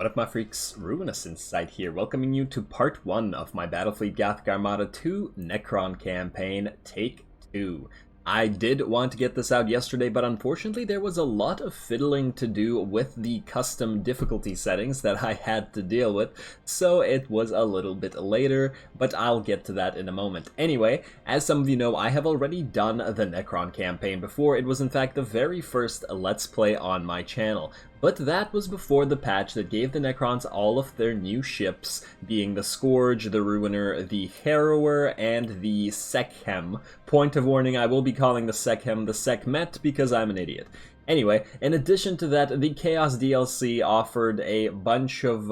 What up, my freaks? Ruinous Insight here, welcoming you to part 1 of my Battlefleet Gothic Armada 2 Necron campaign, Take 2. I did want to get this out yesterday, but unfortunately there was a lot of fiddling to do with the custom difficulty settings that I had to deal with, so it was a little bit later, but I'll get to that in a moment. Anyway, as some of you know, I have already done the Necron campaign before. It was in fact the very first Let's Play on my channel. But that was before the patch that gave the Necrons all of their new ships, being the Scourge, the Ruiner, the Harrower, and the Sekhem. Point of warning, I will be calling the Sekhem the Sekhmet because I'm an idiot. Anyway, in addition to that, the Chaos DLC offered a bunch of,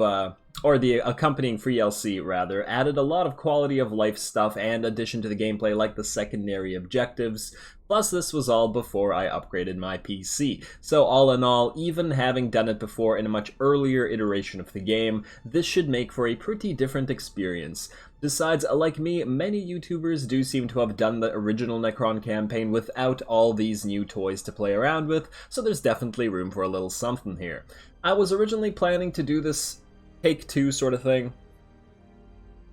or the accompanying free DLC rather, added a lot of quality of life stuff and addition to the gameplay like the secondary objectives. Plus, this was all before I upgraded my PC. So all in all, even having done it before in a much earlier iteration of the game, this should make for a pretty different experience. Besides, like me, many YouTubers do seem to have done the original Necron campaign without all these new toys to play around with, so there's definitely room for a little something here. I was originally planning to do this Take 2 sort of thing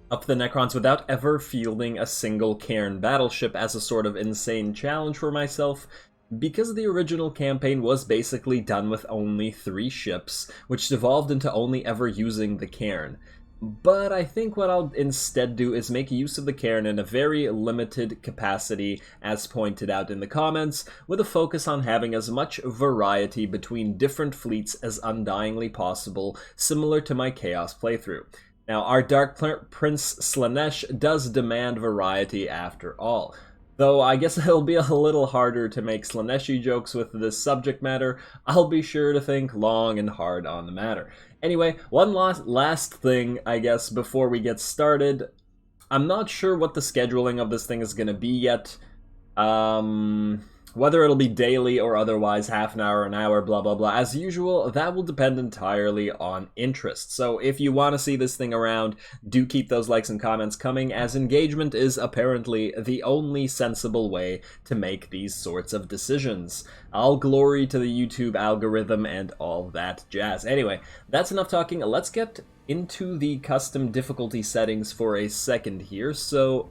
up the Necrons without ever fielding a single Cairn battleship as a sort of insane challenge for myself, because the original campaign was basically done with only 3 ships, which devolved into only ever using the Cairn. But I think what I'll instead do is make use of the Cairn in a very limited capacity, as pointed out in the comments, with a focus on having as much variety between different fleets as undyingly possible, similar to my Chaos playthrough. Now, our Dark Prince Slaanesh does demand variety after all. Though I guess it'll be a little harder to make Slaaneshi jokes with this subject matter, I'll be sure to think long and hard on the matter. Anyway, one last thing, I guess, before we get started. I'm not sure what the scheduling of this thing is going to be yet. Whether it'll be daily or otherwise, half an hour, blah blah blah. As usual, that will depend entirely on interest. So if you want to see this thing around, do keep those likes and comments coming, as engagement is apparently the only sensible way to make these sorts of decisions. All glory to the YouTube algorithm and all that jazz. Anyway, that's enough talking. Let's get into the custom difficulty settings for a second here. So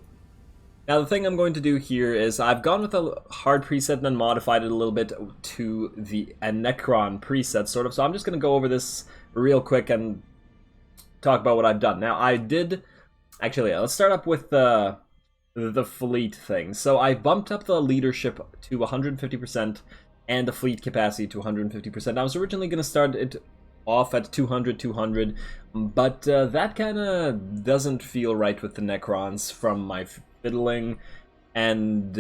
now the thing I'm going to do here is I've gone with a hard preset and then modified it a little bit to a Necron preset, sort of. So I'm just going to go over this real quick and talk about what I've done. Now I did, actually, let's start up with the fleet thing. So I bumped up the leadership to 150% and the fleet capacity to 150%. I was originally going to start it off at 200, but that kind of doesn't feel right with the Necrons from my fiddling, and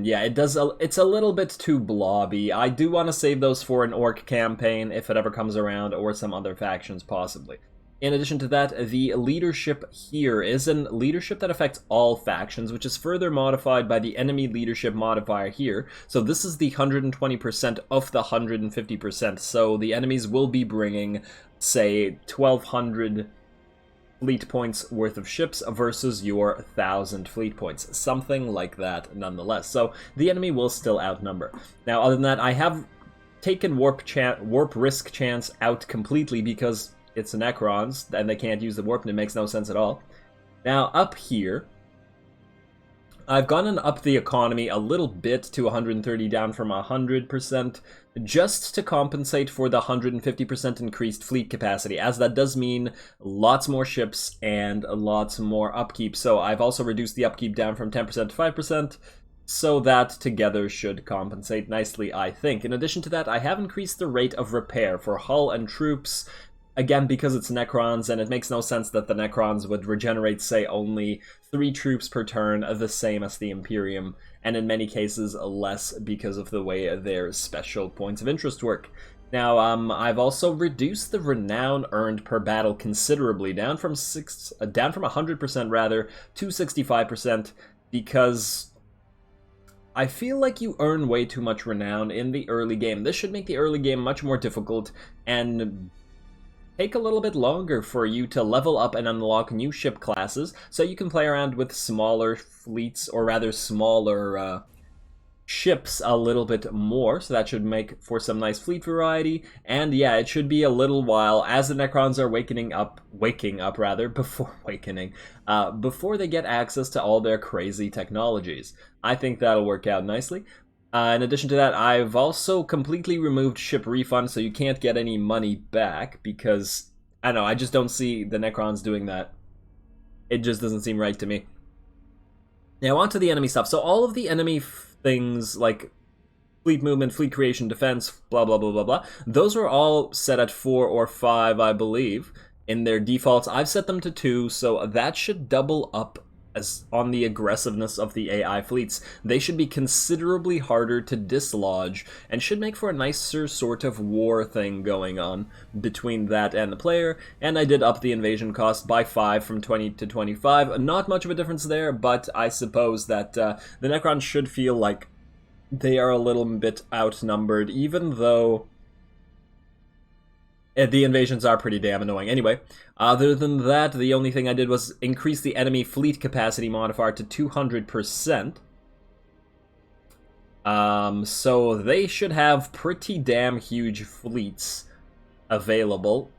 yeah, it's a little bit too blobby. I do want to save those for an Orc campaign if it ever comes around, or some other factions possibly. In addition to that, the leadership here is a leadership that affects all factions, which is further modified by the enemy leadership modifier here. So this is the 120% of the 150%, so the enemies will be bringing, say, 1,200 fleet points worth of ships versus your 1,000 fleet points. Something like that nonetheless. So the enemy will still outnumber. Now, other than that, I have taken warp risk chance out completely because it's Necrons and they can't use the warp and it makes no sense at all. Now, up here, I've gone up the economy a little bit to 130, down from 100%, just to compensate for the 150% increased fleet capacity, as that does mean lots more ships and lots more upkeep. So I've also reduced the upkeep down from 10% to 5%, so that together should compensate nicely, I think. In addition to that, I have increased the rate of repair for hull and troops, again, because it's Necrons, and it makes no sense that the Necrons would regenerate, say, only 3 troops per turn, the same as the Imperium, and in many cases less because of the way their special points of interest work. Now, I've also reduced the renown earned per battle considerably, down from 100% rather to 65%, because I feel like you earn way too much renown in the early game. This should make the early game much more difficult and take a little bit longer for you to level up and unlock new ship classes, so you can play around with smaller fleets, or rather smaller ships a little bit more, so that should make for some nice fleet variety. And yeah, it should be a little while as the Necrons are waking up rather, before they get access to all their crazy technologies. I think that'll work out nicely. In addition to that, I've also completely removed ship refund, so you can't get any money back, because, I don't know, I just don't see the Necrons doing that. It just doesn't seem right to me. Now, on to the enemy stuff. So all of the enemy things, like fleet movement, fleet creation, defense, blah, blah, blah, blah, blah, those are all set at 4 or 5, I believe, in their defaults. I've set them to 2, so that should double up as on the aggressiveness of the AI fleets. They should be considerably harder to dislodge, and should make for a nicer sort of war thing going on between that and the player. And I did up the invasion cost by 5 from 20 to 25. Not much of a difference there, but I suppose that the Necrons should feel like they are a little bit outnumbered, even though the invasions are pretty damn annoying. Anyway, other than that, the only thing I did was increase the enemy fleet capacity modifier to 200%. So they should have pretty damn huge fleets available,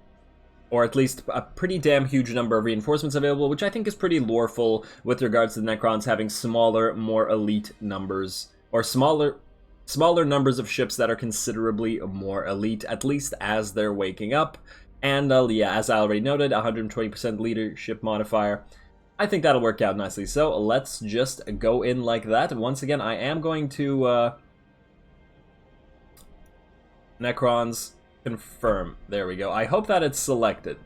or at least a pretty damn huge number of reinforcements available, which I think is pretty loreful with regards to the Necrons having smaller, more elite numbers, or smaller numbers of ships that are considerably more elite, at least as they're waking up. And yeah, as I already noted, 120% leadership modifier. I think that'll work out nicely. So let's just go in like that. Once again, I am going to Necrons confirm. There we go. I hope that it's selected.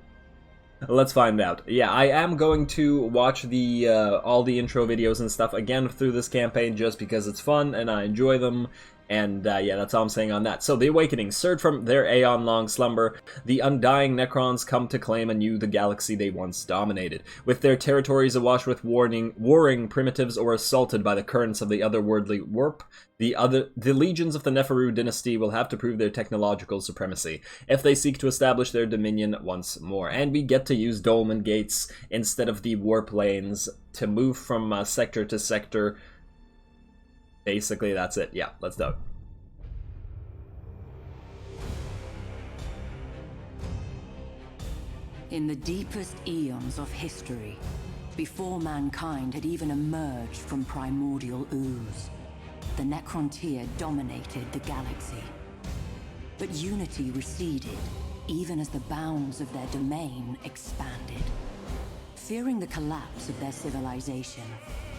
Let's find out. Yeah, I am going to watch the all the intro videos and stuff again through this campaign just because it's fun and I enjoy them. And yeah, that's all I'm saying on that. So the Awakening, stirred from their aeon-long slumber, the undying Necrons come to claim anew the galaxy they once dominated. With their territories awash with warring primitives or assaulted by the currents of the otherworldly warp, the legions of the Nepheru dynasty will have to prove their technological supremacy if they seek to establish their dominion once more. And we get to use dolmen gates instead of the warp lanes to move from sector to sector. Basically, that's it. Yeah, let's do it. In the deepest eons of history, before mankind had even emerged from primordial ooze, the Necrontyr dominated the galaxy. But unity receded, even as the bounds of their domain expanded. Fearing the collapse of their civilization,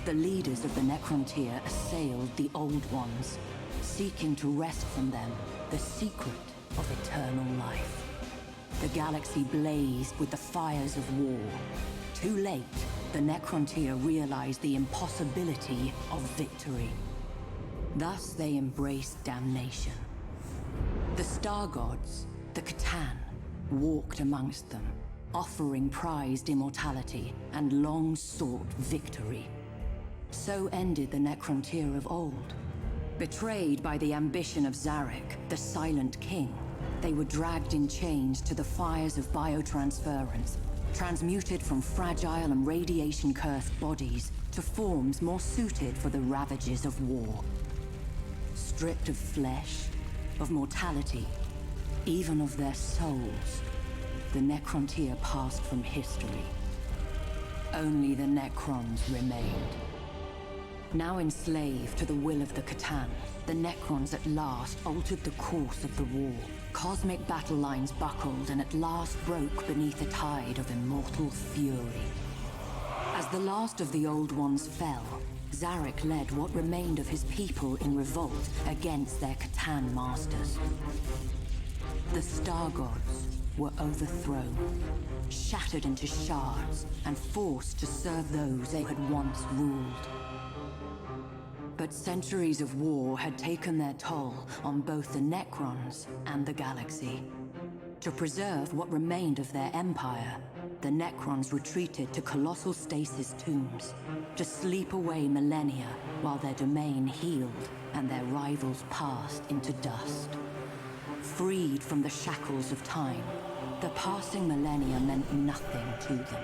the leaders of the Necrontyr assailed the Old Ones, seeking to wrest from them the secret of eternal life. The galaxy blazed with the fires of war. Too late, the Necrontyr realized the impossibility of victory. Thus they embraced damnation. The Star Gods, the Catan, walked amongst them, offering prized immortality and long-sought victory. So ended the Necrontyr of old. Betrayed by the ambition of Zarek, the Silent King, they were dragged in chains to the fires of biotransference, transmuted from fragile and radiation-cursed bodies to forms more suited for the ravages of war. Stripped of flesh, of mortality, even of their souls, the Necrontyr passed from history. Only the Necrons remained. Now enslaved to the will of the Catan, the Necrons at last altered the course of the war. Cosmic battle lines buckled and at last broke beneath a tide of immortal fury. As the last of the Old Ones fell, Zarek led what remained of his people in revolt against their Catan masters. The Star Gods were overthrown, shattered into shards, and forced to serve those they had once ruled. But centuries of war had taken their toll on both the Necrons and the galaxy. To preserve what remained of their empire, the Necrons retreated to colossal stasis tombs, to sleep away millennia while their domain healed and their rivals passed into dust. Freed from the shackles of time, the passing millennia meant nothing to them.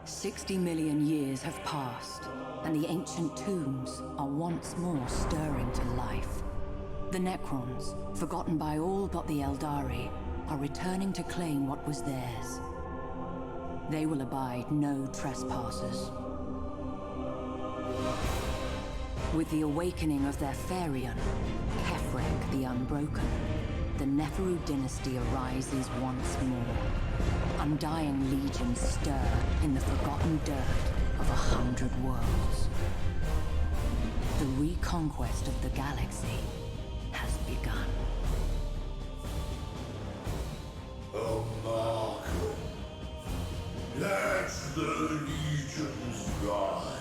60 million years have passed, and the ancient tombs are once more stirring to life. The Necrons, forgotten by all but the Eldari, are returning to claim what was theirs. They will abide no trespassers. With the awakening of their Therion, Kefrek the Unbroken, the Nepheru dynasty arises once more. Undying legions stir in the forgotten dirt of 100 worlds. The reconquest of the galaxy has begun. Oh, Markham, let the legions rise.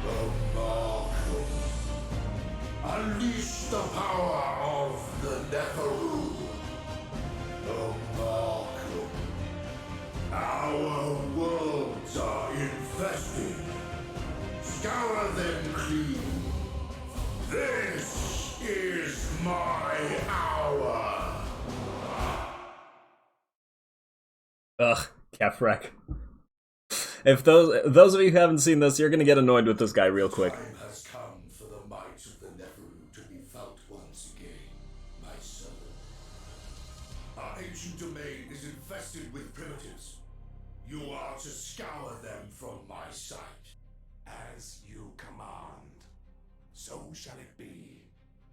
Oh, Markham, unleash the power of the Nepheru. Oh, Markham, our worlds are infested. Scour them clean. This is my hour. Ugh, Kefrek. If those of you who haven't seen this, you're gonna get annoyed with this guy real quick. Time has come for the might of the Nepheru to be felt once again, my son. Our ancient domain is infested with primitives. You are to scour them from my sight. As you command, so shall it be,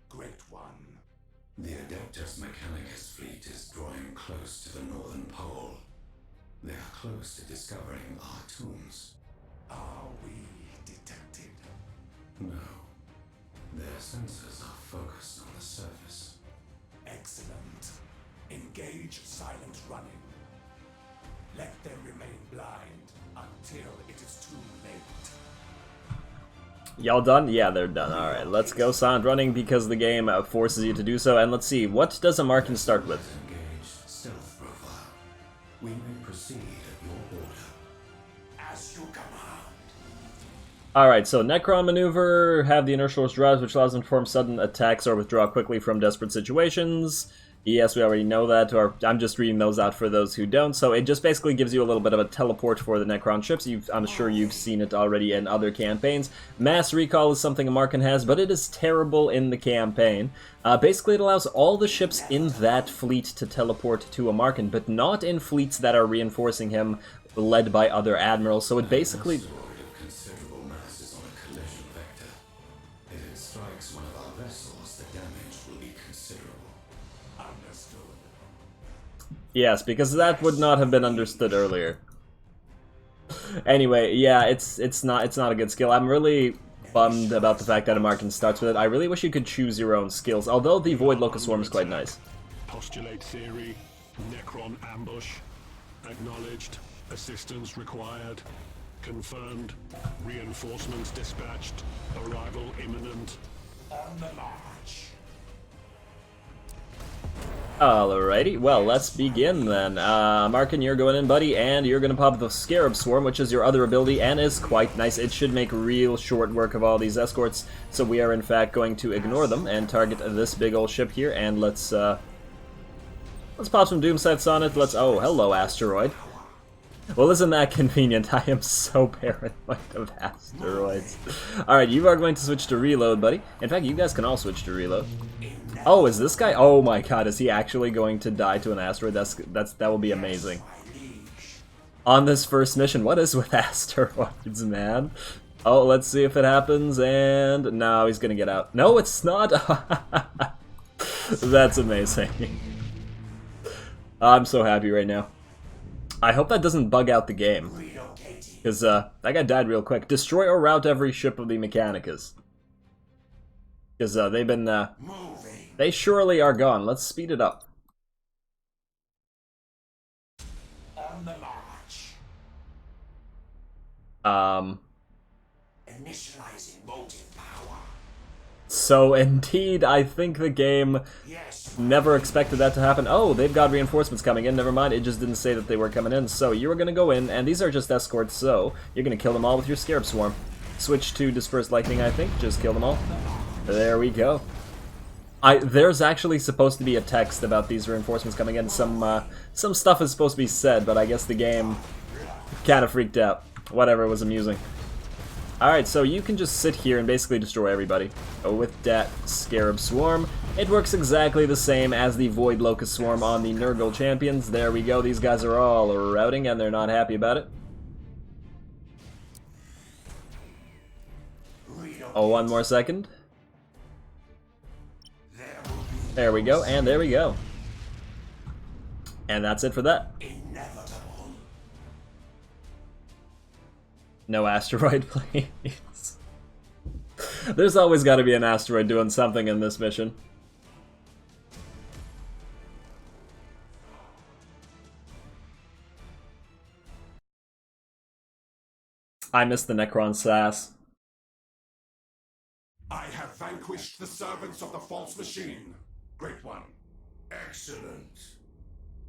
Great One. The Adeptus Mechanicus fleet is drawing close to the northern pole. They are close to discovering our tombs. Are we detected? No. Their sensors are focused on the surface. Excellent. Engage silent running. Let them remain blind until it is too late. Y'all done? Yeah, they're done. Alright, let's go silent running because the game forces you to do so. And let's see, what does a Markin start with? Engage stealth profile. We may proceed at your order. As you command. Alright, so Necron maneuver, have the inertial drives, which allows them to perform sudden attacks or withdraw quickly from desperate situations. Yes, we already know that, or I'm just reading those out for those who don't. So it just basically gives you a little bit of a teleport for the Necron ships. I'm sure you've seen it already in other campaigns. Mass recall is something a Markin has, but it is terrible in the campaign. Basically, it allows all the ships in that fleet to teleport to a Markin, but not in fleets that are reinforcing him, led by other admirals. So it basically... An asteroid of considerable mass is on a collision vector. If it strikes one of our vessels, the damage will be considerable. Understood. Yes, because that would not have been understood earlier. Anyway, yeah, it's not a good skill. I'm really bummed about the fact that a Markin starts with it. I really wish you could choose your own skills, although the Void Locust Swarm is quite nice. Postulate theory, Necron ambush, acknowledged, assistance required, confirmed, reinforcements dispatched, arrival imminent. On the march. Alrighty, well, let's begin then. Markin, you're going in, buddy, and you're gonna pop the Scarab Swarm, which is your other ability, and is quite nice. It should make real short work of all these escorts, so we are in fact going to ignore them and target this big old ship here, and let's pop some doom sets on it. Oh, hello, Asteroid. Well, isn't that convenient? I am so paranoid of asteroids. Alright, you are going to switch to reload, buddy. In fact, you guys can all switch to reload. Oh, is this guy? Oh my god, is he actually going to die to an asteroid? That will be amazing. On this first mission, what is with asteroids, man? Oh, let's see if it happens, and no, he's gonna get out. No, it's not! That's amazing. I'm so happy right now. I hope that doesn't bug out the game. Because, that guy died real quick. Destroy or rout every ship of the Mechanicus. Because, they've been, they surely are gone. Let's speed it up. On the march. Initializing motive power. So, indeed, I think the game Yes. never expected that to happen. Oh, they've got reinforcements coming in. Never mind, it just didn't say that they were coming in. So, you were going to go in, and these are just escorts, so you're going to kill them all with your Scarab Swarm. Switch to Dispersed Lightning, I think. Just kill them all. There we go. There's actually supposed to be a text about these reinforcements coming in. Some stuff is supposed to be said, but I guess the game kind of freaked out. Whatever, it was amusing. Alright, so you can just sit here and basically destroy everybody. With that Scarab Swarm, it works exactly the same as the Void Locust Swarm on the Nurgle Champions. There we go, these guys are all routing and they're not happy about it. Oh, one more second. There we go, and there we go. And that's it for that. No asteroid, please. There's always got to be an asteroid doing something in this mission. I missed the Necron sass. I have vanquished the servants of the false machine, Great One. Excellent.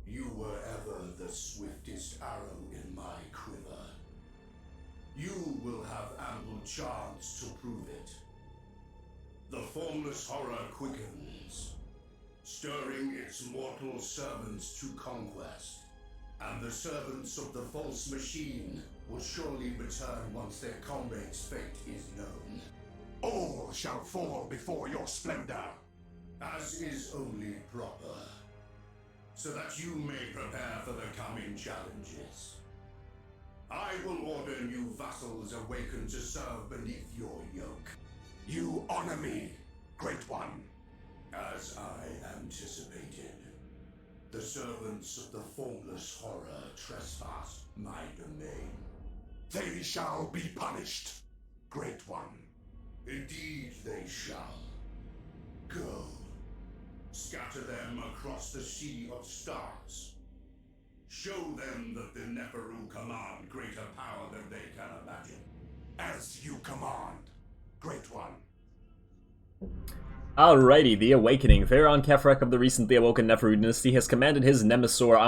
You were ever the swiftest arrow in my quiver. You will have ample chance to prove it. The formless horror quickens, stirring its mortal servants to conquest. And the servants of the false machine will surely return once their comrade's fate is known. All shall fall before your splendor, as is only proper, so that you may prepare for the coming challenges. I will order new vassals awaken to serve beneath your yoke. You honor me, Great One. As I anticipated, the servants of the formless horror trespass my domain. They shall be punished, Great One. Indeed they shall. Go. Scatter them across the sea of stars. Show them that the Nepheru command greater power than they can imagine. As you command, Great One. Alrighty, the Awakening. Pharaon Kefrek of the recently awoken Nepheru dynasty has commanded his Nemesaur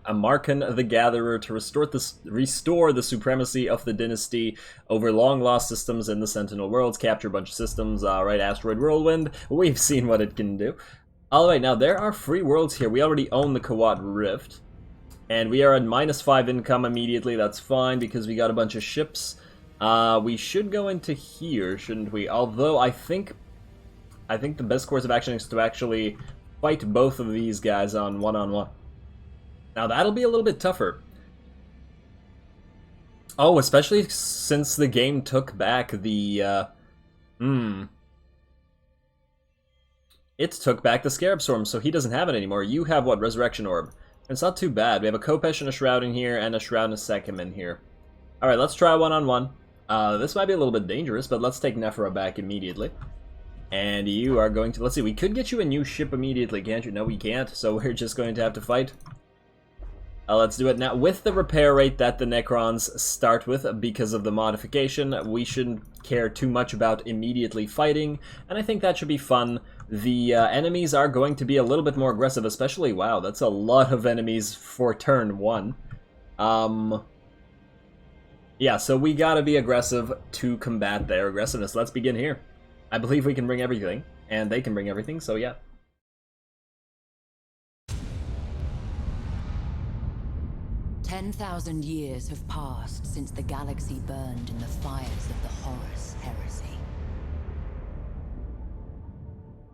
Amarkan the Gatherer to restore the supremacy of the dynasty over long-lost systems in the Sentinel worlds, capture a bunch of systems. Alright, Asteroid Whirlwind, we've seen what it can do. Alright, now there are free worlds here. We already own the Kawat Rift, and we are at -5 income immediately. That's fine because we got a bunch of ships. We should go into here, shouldn't we? Although I think the best course of action is to actually fight both of these guys on one-on-one. Now that'll be a little bit tougher. Oh, especially since the game took back the, It took back the Scarab Storm, so he doesn't have it anymore. You have, what, Resurrection Orb. It's not too bad. We have a Kopesh and a Shroud in here, and a Shroud and a Sekhem in here. Alright, let's try one-on-one. This might be a little bit dangerous, but let's take Nepheru back immediately. And you are going to... Let's see, we could get you a new ship immediately, can't you? No, we can't, so we're just going to have to fight. Let's do it now. With the repair rate that the Necrons start with because of the modification, we shouldn't care too much about immediately fighting, and I think that should be fun. The enemies are going to be a little bit more aggressive, especially... Wow, that's a lot of enemies for turn 1. Yeah, so we gotta be aggressive to combat their aggressiveness. Let's begin here. I believe we can bring everything, and they can bring everything, so yeah. "10,000 years have passed since the galaxy burned in the fires of the Horus heresy.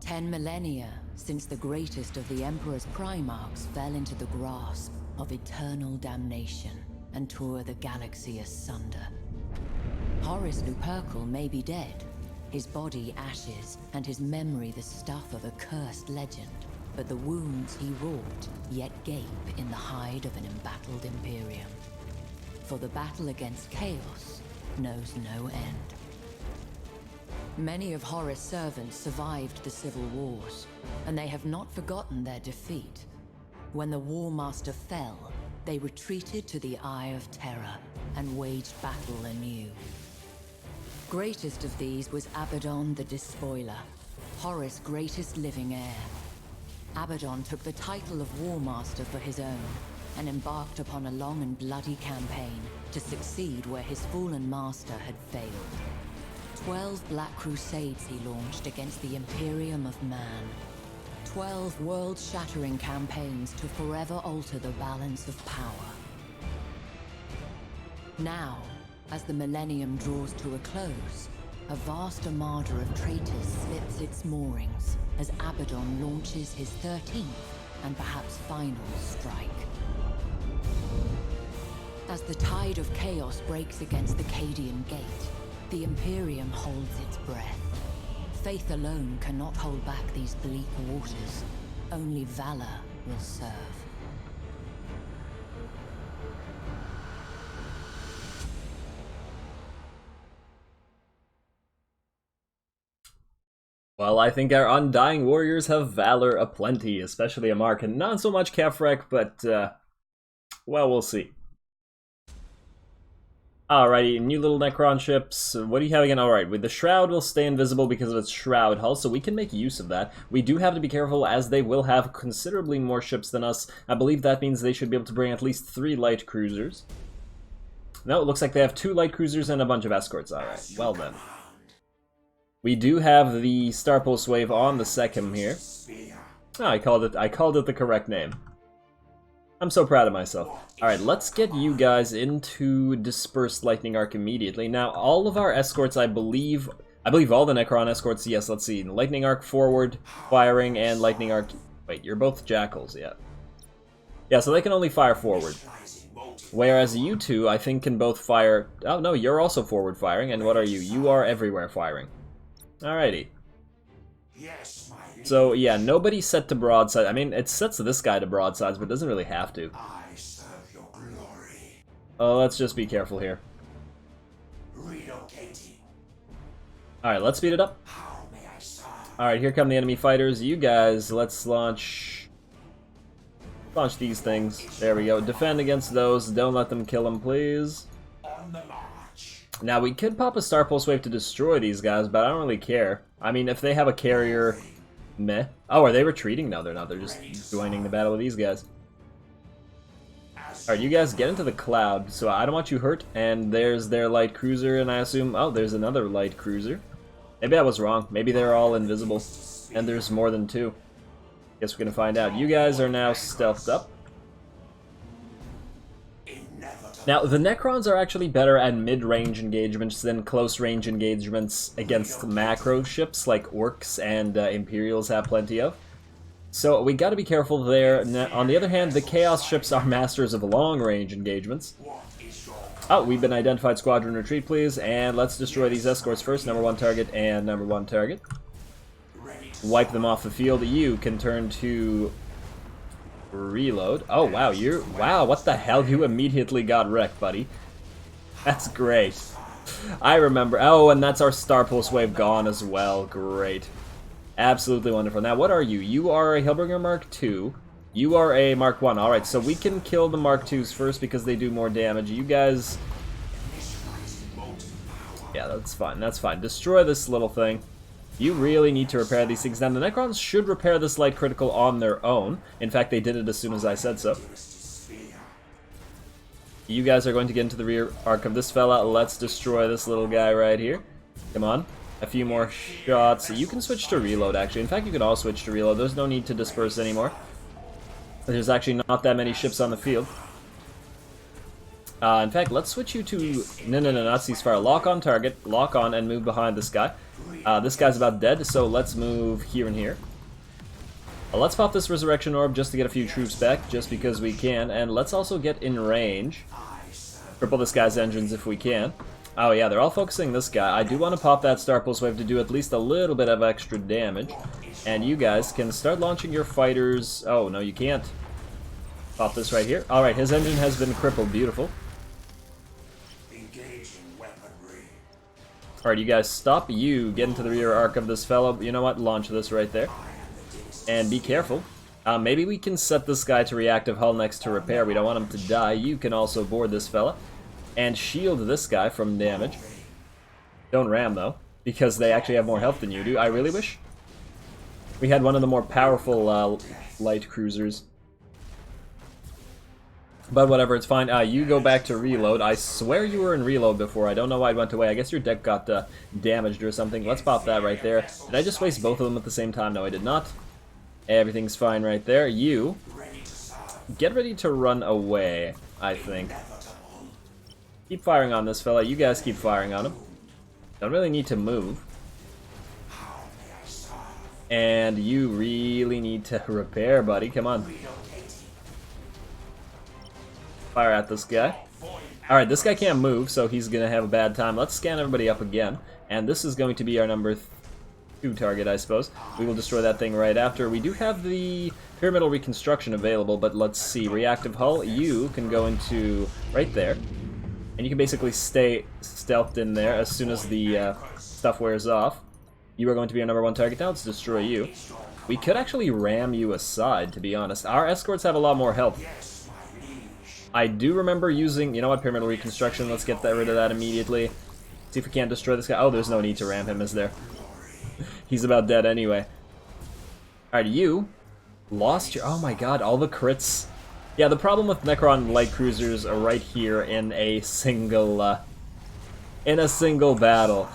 10 millennia since the greatest of the Emperor's Primarchs fell into the grasp of eternal damnation and tore the galaxy asunder. Horus Lupercal may be dead, his body ashes, and his memory the stuff of a cursed legend, but the wounds he wrought yet gape in the hide of an embattled Imperium. For the battle against Chaos knows no end. Many of Horus' servants survived the civil wars, and they have not forgotten their defeat. When the War Master fell, they retreated to the Eye of Terror and waged battle anew. Greatest of these was Abaddon the Despoiler, Horus' greatest living heir. Abaddon took the title of War Master for his own, and embarked upon a long and bloody campaign to succeed where his fallen master had failed. 12 Black Crusades he launched against the Imperium of Man, 12 world-shattering campaigns to forever alter the balance of power. Now, as the millennium draws to a close, a vast armada of traitors slips its moorings as Abaddon launches his 13th and perhaps final strike. As the tide of chaos breaks against the Cadian Gate, the Imperium holds its breath. Faith alone cannot hold back these bleak waters. Only valor will serve. Well, I think our Undying warriors have valor aplenty, especially a Mark, and not so much Kefrek, but, well, we'll see. Alrighty, new little Necron ships. What do you have again? Alright, with the Shroud will stay invisible because of its Shroud hull, so we can make use of that. We do have to be careful as they will have considerably more ships than us. I believe that means they should be able to bring at least 3 light cruisers. No, it looks like they have 2 light cruisers and a bunch of escorts. Alright, well then. We do have the Star Pulse Wave on the Sechem here. Oh, I called it the correct name. I'm so proud of myself. Alright, let's get you guys into Dispersed Lightning Arc immediately. Now, all of our escorts, I believe all the Necron escorts, yes, let's see. Lightning Arc forward, firing, and Lightning Arc... Wait, you're both Jackals, yeah. Yeah, so they can only fire forward. Whereas you two, I think, can both fire... Oh, no, you're also forward firing, and what are you? You are everywhere firing. Alrighty. So, yeah, nobody set to broadside. I mean, it sets this guy to broadsides, but it doesn't really have to. Oh, let's just be careful here. Alright, let's speed it up. Alright, here come the enemy fighters. You guys, let's launch these things. There we go. Defend against those. Don't let them kill them, please. Now, we could pop a Star Pulse Wave to destroy these guys, but I don't really care. I mean, if they have a carrier... Meh. Oh, are they retreating? No, they're not. They're just joining the battle with these guys. Alright, you guys get into the cloud, so I don't want you hurt. And there's their light cruiser, and I assume... Oh, there's another light cruiser. Maybe I was wrong. Maybe they're all invisible. And there's more than 2. Guess we're gonna find out. You guys are now stealthed up. Now, the Necrons are actually better at mid-range engagements than close-range engagements against macro ships like Orcs and Imperials have plenty of. So we gotta be careful there. On the other hand, the Chaos ships are masters of long-range engagements. Oh, we've been identified. Squadron retreat, please. And let's destroy these escorts first. Number 1 target and number 1 target. Wipe them off the field. You can turn to... reload. Oh, wow, wow, what the hell? You immediately got wrecked, buddy. That's great. I remember. Oh, and that's our Star Pulse Wave gone as well. Great. Absolutely wonderful. Now, what are you? You are a Hellbringer Mark II. You are a Mark I. Alright, so we can kill the Mark IIs first because they do more damage. You guys... Yeah, that's fine. That's fine. Destroy this little thing. You really need to repair these things. Now, the Necrons should repair this light critical on their own. In fact, they did it as soon as I said so. You guys are going to get into the rear arc of this fella. Let's destroy this little guy right here. Come on. A few more shots. You can switch to reload, actually. In fact, you can all switch to reload. There's no need to disperse anymore. There's actually not that many ships on the field. In fact, let's switch you to... No, not ceasefire. Lock on target. Lock on and move behind this guy. This guy's about dead, so let's move here and here. Let's pop this Resurrection Orb just to get a few troops back, just because we can. And let's also get in range. Cripple this guy's engines if we can. Oh yeah, they're all focusing this guy. I do want to pop that Star Pulse Wave to do at least a little bit of extra damage. And you guys can start launching your fighters... Oh, no, you can't. Pop this right here. Alright, his engine has been crippled. Beautiful. Alright, you guys stop. You get into the rear arc of this fellow. You know what? Launch this right there. And be careful. Maybe we can set this guy to reactive hull next to repair. We don't want him to die. You can also board this fella. And shield this guy from damage. Don't ram, though, because they actually have more health than you do. I really wish we had one of the more powerful light cruisers. But whatever, it's fine. You go back to reload. I swear you were in reload before. I don't know why it went away. I guess your deck got damaged or something. Let's pop that right there. Did I just waste both of them at the same time? No, I did not. Everything's fine right there. You get ready to run away, I think. Keep firing on this fella. You guys keep firing on him. Don't really need to move. And you really need to repair, buddy. Come on. Fire at this guy. Alright, this guy can't move, so he's gonna have a bad time. Let's scan everybody up again. And this is going to be our number 2 target, I suppose. We will destroy that thing right after. We do have the pyramidal reconstruction available, but let's see. Reactive hull, you can go into right there. And you can basically stay stealthed in there as soon as the stuff wears off. You are going to be our number 1 target now. Let's destroy you. We could actually ram you aside, to be honest. Our escorts have a lot more health. I do remember using, you know what, pyramidal reconstruction. Let's get rid of that immediately. See if we can't destroy this guy. Oh, there's no need to ram him, is there? He's about dead anyway. Alright, you lost your... Oh my god, all the crits. Yeah, the problem with Necron light cruisers are right here in a single battle.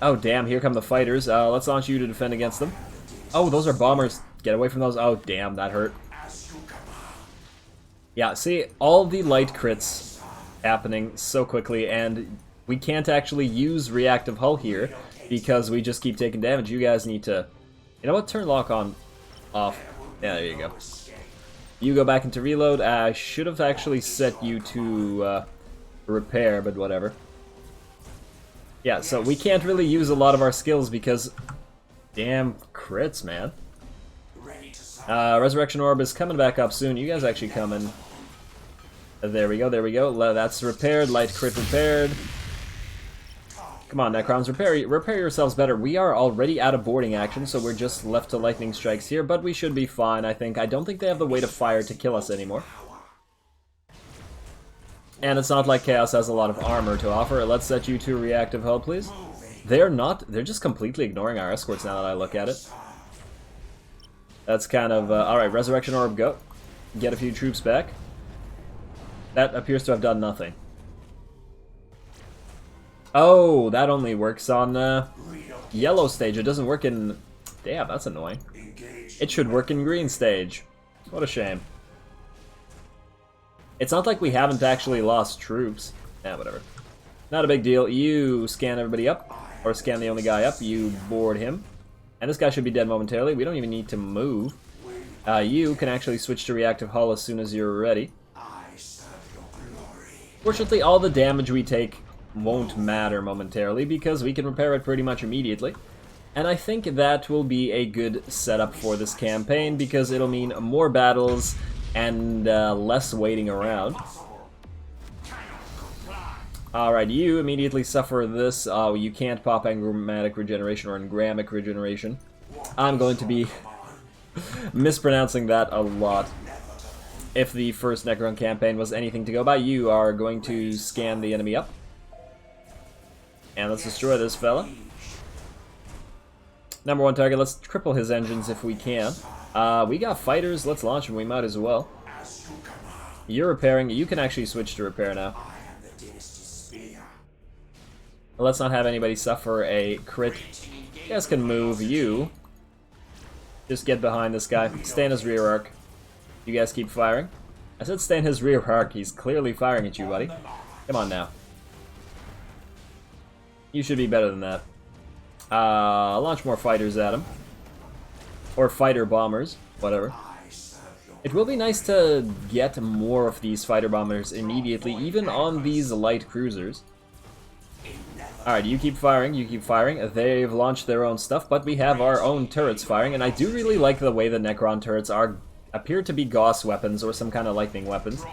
Oh damn, here come the fighters. Let's launch you to defend against them. Oh, those are bombers. Get away from those. Oh damn, that hurt. Yeah, see, all the light crits happening so quickly, and we can't actually use reactive hull here because we just keep taking damage. You guys need to... You know what? Turn lock on off. Yeah, there you go. You go back into reload. I should have actually set you to repair, but whatever. Yeah, so we can't really use a lot of our skills because... Damn crits, man. Resurrection Orb is coming back up soon. You guys actually come in. There we go, there we go. That's repaired. Light crit repaired. Come on, Necrons, repair yourselves better. We are already out of boarding action, so we're just left to lightning strikes here, but we should be fine, I think. I don't think they have the weight of fire to kill us anymore. And it's not like Chaos has a lot of armor to offer. Let's set you to reactive hull, please. They're just completely ignoring our escorts now that I look at it. That's kind of... Alright, Resurrection Orb, go. Get a few troops back. That appears to have done nothing. Oh, that only works on yellow stage. It doesn't work in... Damn, that's annoying. It should work in green stage. What a shame. It's not like we haven't actually lost troops. Yeah, whatever. Not a big deal. You scan everybody up. Or scan the only guy up. You board him. And this guy should be dead momentarily. We don't even need to move. You can actually switch to reactive hull as soon as you're ready. Fortunately, all the damage we take won't matter momentarily because we can repair it pretty much immediately. And I think that will be a good setup for this campaign because it'll mean more battles and less waiting around. Alright, you immediately suffer this. Oh, you can't pop engrammatic regeneration or engramic regeneration. I'm going to be mispronouncing that a lot. If the first Necron campaign was anything to go by, you are going to scan the enemy up. And let's destroy this fella. Number 1 target, let's cripple his engines if we can. We got fighters, let's launch them, we might as well. You're repairing, you can actually switch to repair now. Let's not have anybody suffer a crit. You guys can move, you. Just get behind this guy, stay in his rear arc. You guys keep firing. I said stay in his rear arc, he's clearly firing at you, buddy. Come on now. You should be better than that. Launch more fighters at him. Or fighter bombers, whatever. It will be nice to get more of these fighter bombers immediately, even on these light cruisers. Alright, you keep firing, you keep firing. They've launched their own stuff, but we have our own turrets firing, and I do really like the way the Necron turrets appear to be Gauss weapons or some kind of lightning weapons.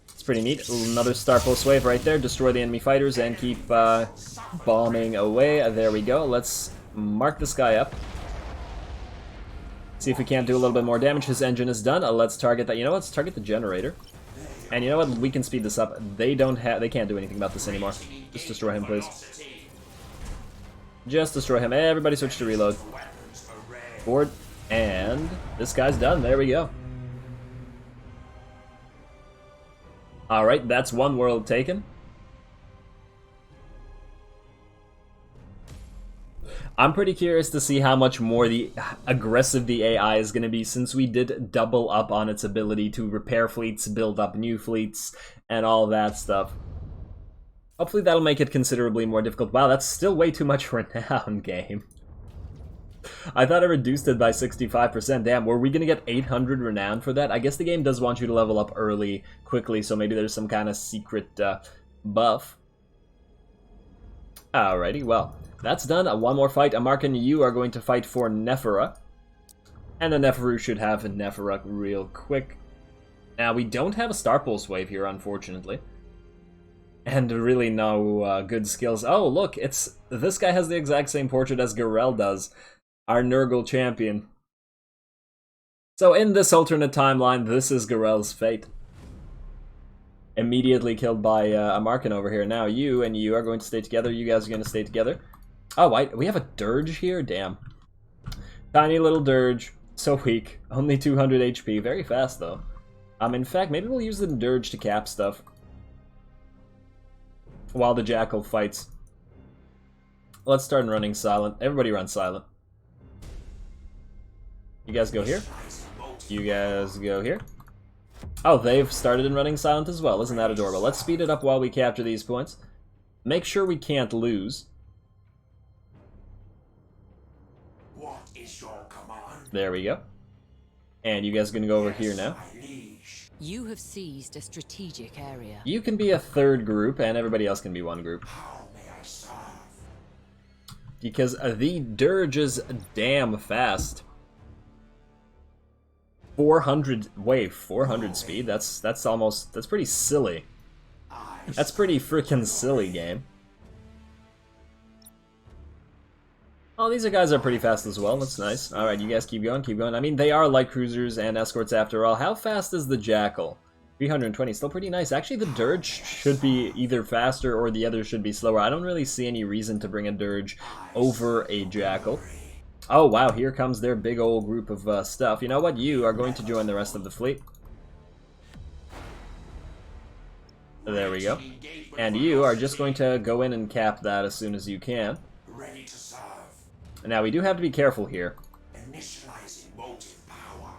It's pretty neat. Another Star Pulse wave right there. Destroy the enemy fighters and keep bombing away. There we go. Let's mark this guy up. See if we can't do a little bit more damage. His engine is done. Let's target that. You know what? Let's target the generator. And you know what? We can speed this up. They can't do anything about this anymore. Just destroy him, please. Just destroy him. Everybody switch to reload. Board. And this guy's done. There we go. Alright, that's one world taken. I'm pretty curious to see how much more aggressive the AI is going to be, since we did double up on its ability to repair fleets, build up new fleets, and all that stuff. Hopefully that'll make it considerably more difficult. Wow, that's still way too much renown, game. I thought I reduced it by 65%. Damn, were we going to get 800 renown for that? I guess the game does want you to level up early, quickly, so maybe there's some kind of secret buff. Alrighty, well, that's done. One more fight. Amark and you are going to fight for Nepheru. And the Nepheru should have a Nepheru real quick. Now, we don't have a Star Pulse wave here, unfortunately. And really no good skills. Oh, look, this guy has the exact same portrait as Garel does, our Nurgle champion. So in this alternate timeline, this is Garel's fate. Immediately killed by Amarkin over here. Now you and you are going to stay together. You guys are going to stay together. Oh, we have a Dirge here? Damn. Tiny little Dirge. So weak. Only 200 HP. Very fast, though. In fact, maybe we'll use the Dirge to cap stuff while the Jackal fights. Let's start running silent. Everybody run silent. You guys go here. You guys go here. Oh, they've started in running silent as well. Isn't that adorable? Let's speed it up while we capture these points. Make sure we can't lose. What is your command? There we go. And you guys are going to go over here now. You have seized a strategic area. You can be a third group, and everybody else can be one group. How may I serve? Because the Dirge is damn fast. 400 speed? That's pretty silly. That's pretty freaking silly, game. Oh, these guys are pretty fast as well. That's nice. Alright, you guys keep going, keep going. I mean, they are light cruisers and escorts after all. How fast is the Jackal? 320, still pretty nice. Actually, the Dirge should be either faster or the other should be slower. I don't really see any reason to bring a Dirge over a Jackal. Oh, wow, here comes their big old group of stuff. You know what? You are going to join the rest of the fleet. There we go. And you are just going to go in and cap that as soon as you can. Ready to serve. Now, we do have to be careful here. Initializing motive power.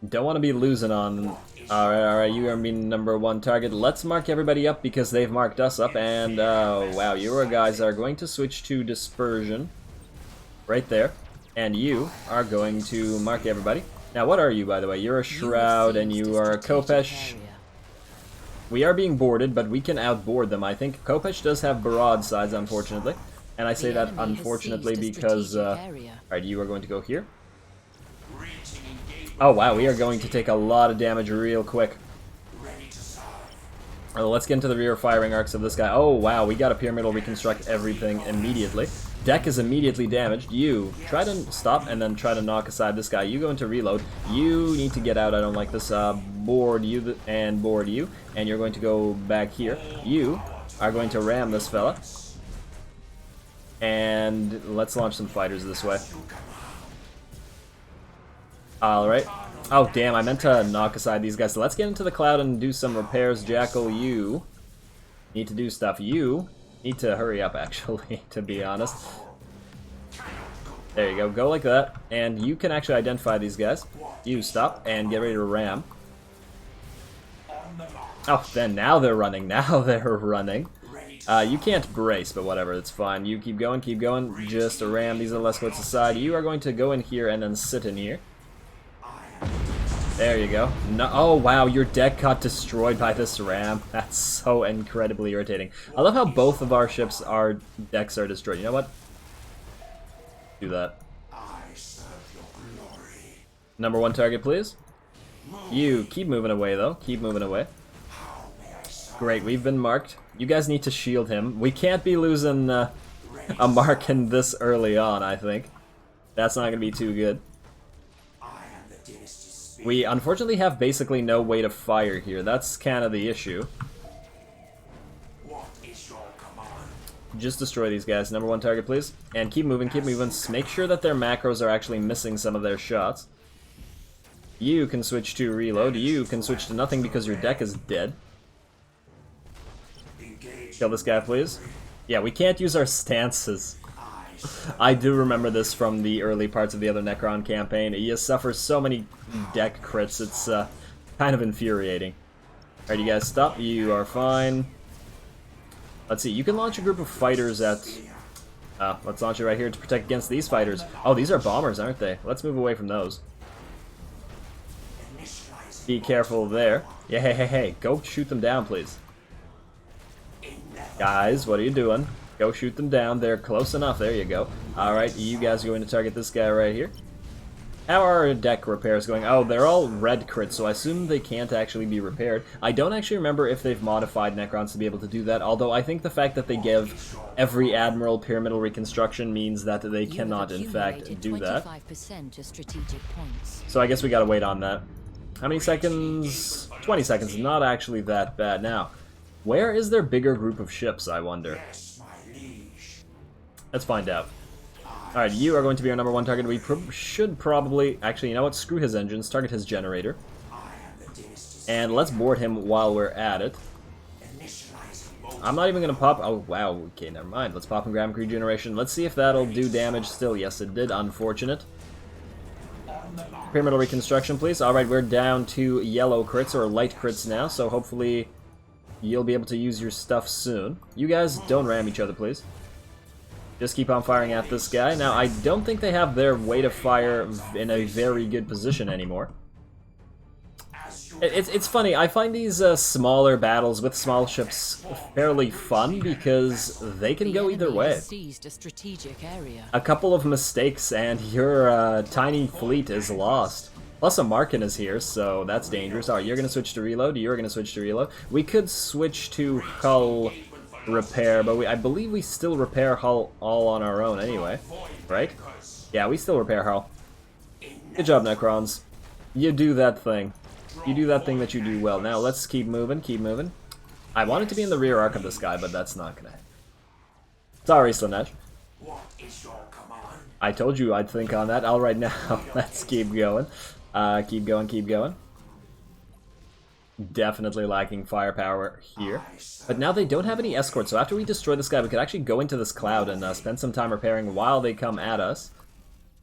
Don't want to be losing on... Alright, you are being number one target. Let's mark everybody up because they've marked us up. And, wow, your guys are going to switch to dispersion. Right there. And you are going to mark everybody. Now, what are you, by the way? You're a Shroud and you are a Kopesh. We are being boarded, but we can outboard them. I think Kopesh does have broadsides, unfortunately. And I say that unfortunately because... Alright, you are going to go here. Oh, wow, we are going to take a lot of damage real quick. Let's get into the rear firing arcs of this guy. Oh, wow, we got a pyramidal reconstruct everything immediately. Deck is immediately damaged. You try to stop and then try to knock aside this guy. You go into reload. You need to get out. I don't like this. Board you and board you. And you're going to go back here. You are going to ram this fella. And let's launch some fighters this way. Alright. Oh, damn, I meant to knock aside these guys. So let's get into the cloud and do some repairs. Jackal, you need to do stuff. You need to hurry up, actually, to be honest. There you go. Go like that. And you can actually identify these guys. You stop and get ready to ram. Oh, then now they're running. Now they're running. You can't brace, but whatever, it's fine. You keep going, keep going. Just ram these little escorts aside. You are going to go in here and then sit in here. There you go. No, oh, wow, your deck got destroyed by this ram. That's so incredibly irritating. I love how both of our ships, our decks are destroyed. You know what? Do that. Number one target, please. You, keep moving away, though. Keep moving away. Great, we've been marked. You guys need to shield him. We can't be losing a mark in this early on, I think. That's not going to be too good. We unfortunately have basically no way to fire here. That's kind of the issue. Just destroy these guys. Number one target, please. And keep moving, keep moving. Make sure that their macros are actually missing some of their shots. You can switch to reload. You can switch to nothing because your deck is dead. Kill this guy, please. Yeah, we can't use our stances. I do remember this from the early parts of the other Necron campaign. You suffer so many deck crits, it's kind of infuriating. Alright, you guys stop. You are fine. Let's see, you can launch a group of fighters at... let's launch it right here to protect against these fighters. Oh, these are bombers, aren't they? Let's move away from those. Be careful there. Yeah, hey, go shoot them down, please. Guys, what are you doing? Go shoot them down. They're close enough. There you go. Alright, you guys are going to target this guy right here. How are our deck repairs going? Oh, they're all red crits, so I assume they can't actually be repaired. I don't actually remember if they've modified Necrons to be able to do that, although I think the fact that they give every Admiral Pyramidal Reconstruction means that they cannot, in fact, do that. 25% of strategic points. So I guess we gotta wait on that. How many seconds? 20 seconds. Not actually that bad. Now, where is their bigger group of ships, I wonder? Let's find out. Alright, you are going to be our number one target. We should probably... Actually, you know what? Screw his engines. Target his generator. And let's board him while we're at it. I'm not even going to pop... Oh, wow. Okay, never mind. Let's pop and grab regeneration. Let's see if that'll do damage still. Yes, it did. Unfortunate. Pyramidal reconstruction, please. Alright, we're down to yellow crits, or light crits now, so hopefully you'll be able to use your stuff soon. You guys don't ram each other, please. Just keep on firing at this guy. Now, I don't think they have their way to fire in a very good position anymore. It's funny, I find these smaller battles with small ships fairly fun because they can go either way. A couple of mistakes and your tiny fleet is lost. Plus a Markin is here, so that's dangerous. Alright, you're going to switch to reload, you're going to switch to reload. We could switch to hull repair, but I believe we still repair hull all on our own anyway, right? Yeah, we still repair hull. Good job, Necrons. You do that thing. You do that thing that you do well. Now, let's keep moving, keep moving. I wanted to be in the rear arc of this guy, but that's not gonna... Sorry, Slanesh. I told you I'd think on that. Alright, now, let's keep going. Keep going, keep going. Definitely lacking firepower here. But now they don't have any escorts, so after we destroy this guy, we could actually go into this cloud and spend some time repairing while they come at us.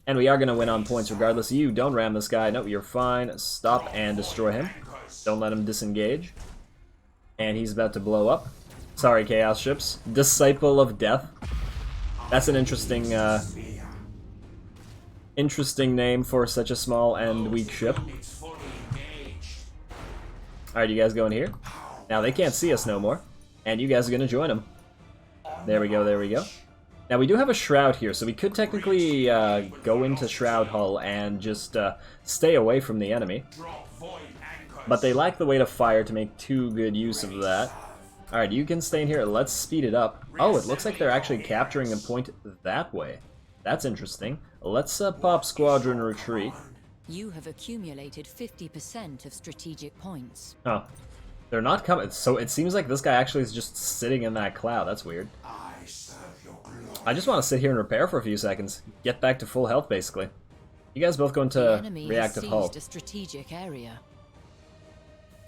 And we are going to win on points regardless. You don't ram this guy. No, you're fine. Stop and destroy him. Don't let him disengage. And he's about to blow up. Sorry, Chaos ships. Disciple of Death. That's an interesting, interesting name for such a small and weak ship. Alright, you guys going here? Now, they can't see us no more. And you guys are going to join them. There we go, there we go. Now, we do have a Shroud here, so we could technically go into Shroud Hull and just stay away from the enemy. But they lack the weight of fire to make too good use of that. Alright, you can stay in here. Let's speed it up. Oh, it looks like they're actually capturing a point that way. That's interesting. Let's pop Squadron Retreat. You have accumulated 50% of strategic points. Oh. They're not coming. So it seems like this guy actually is just sitting in that cloud. That's weird. I just want to sit here and repair for a few seconds. Get back to full health, basically. You guys both go into reactive hull. A strategic area.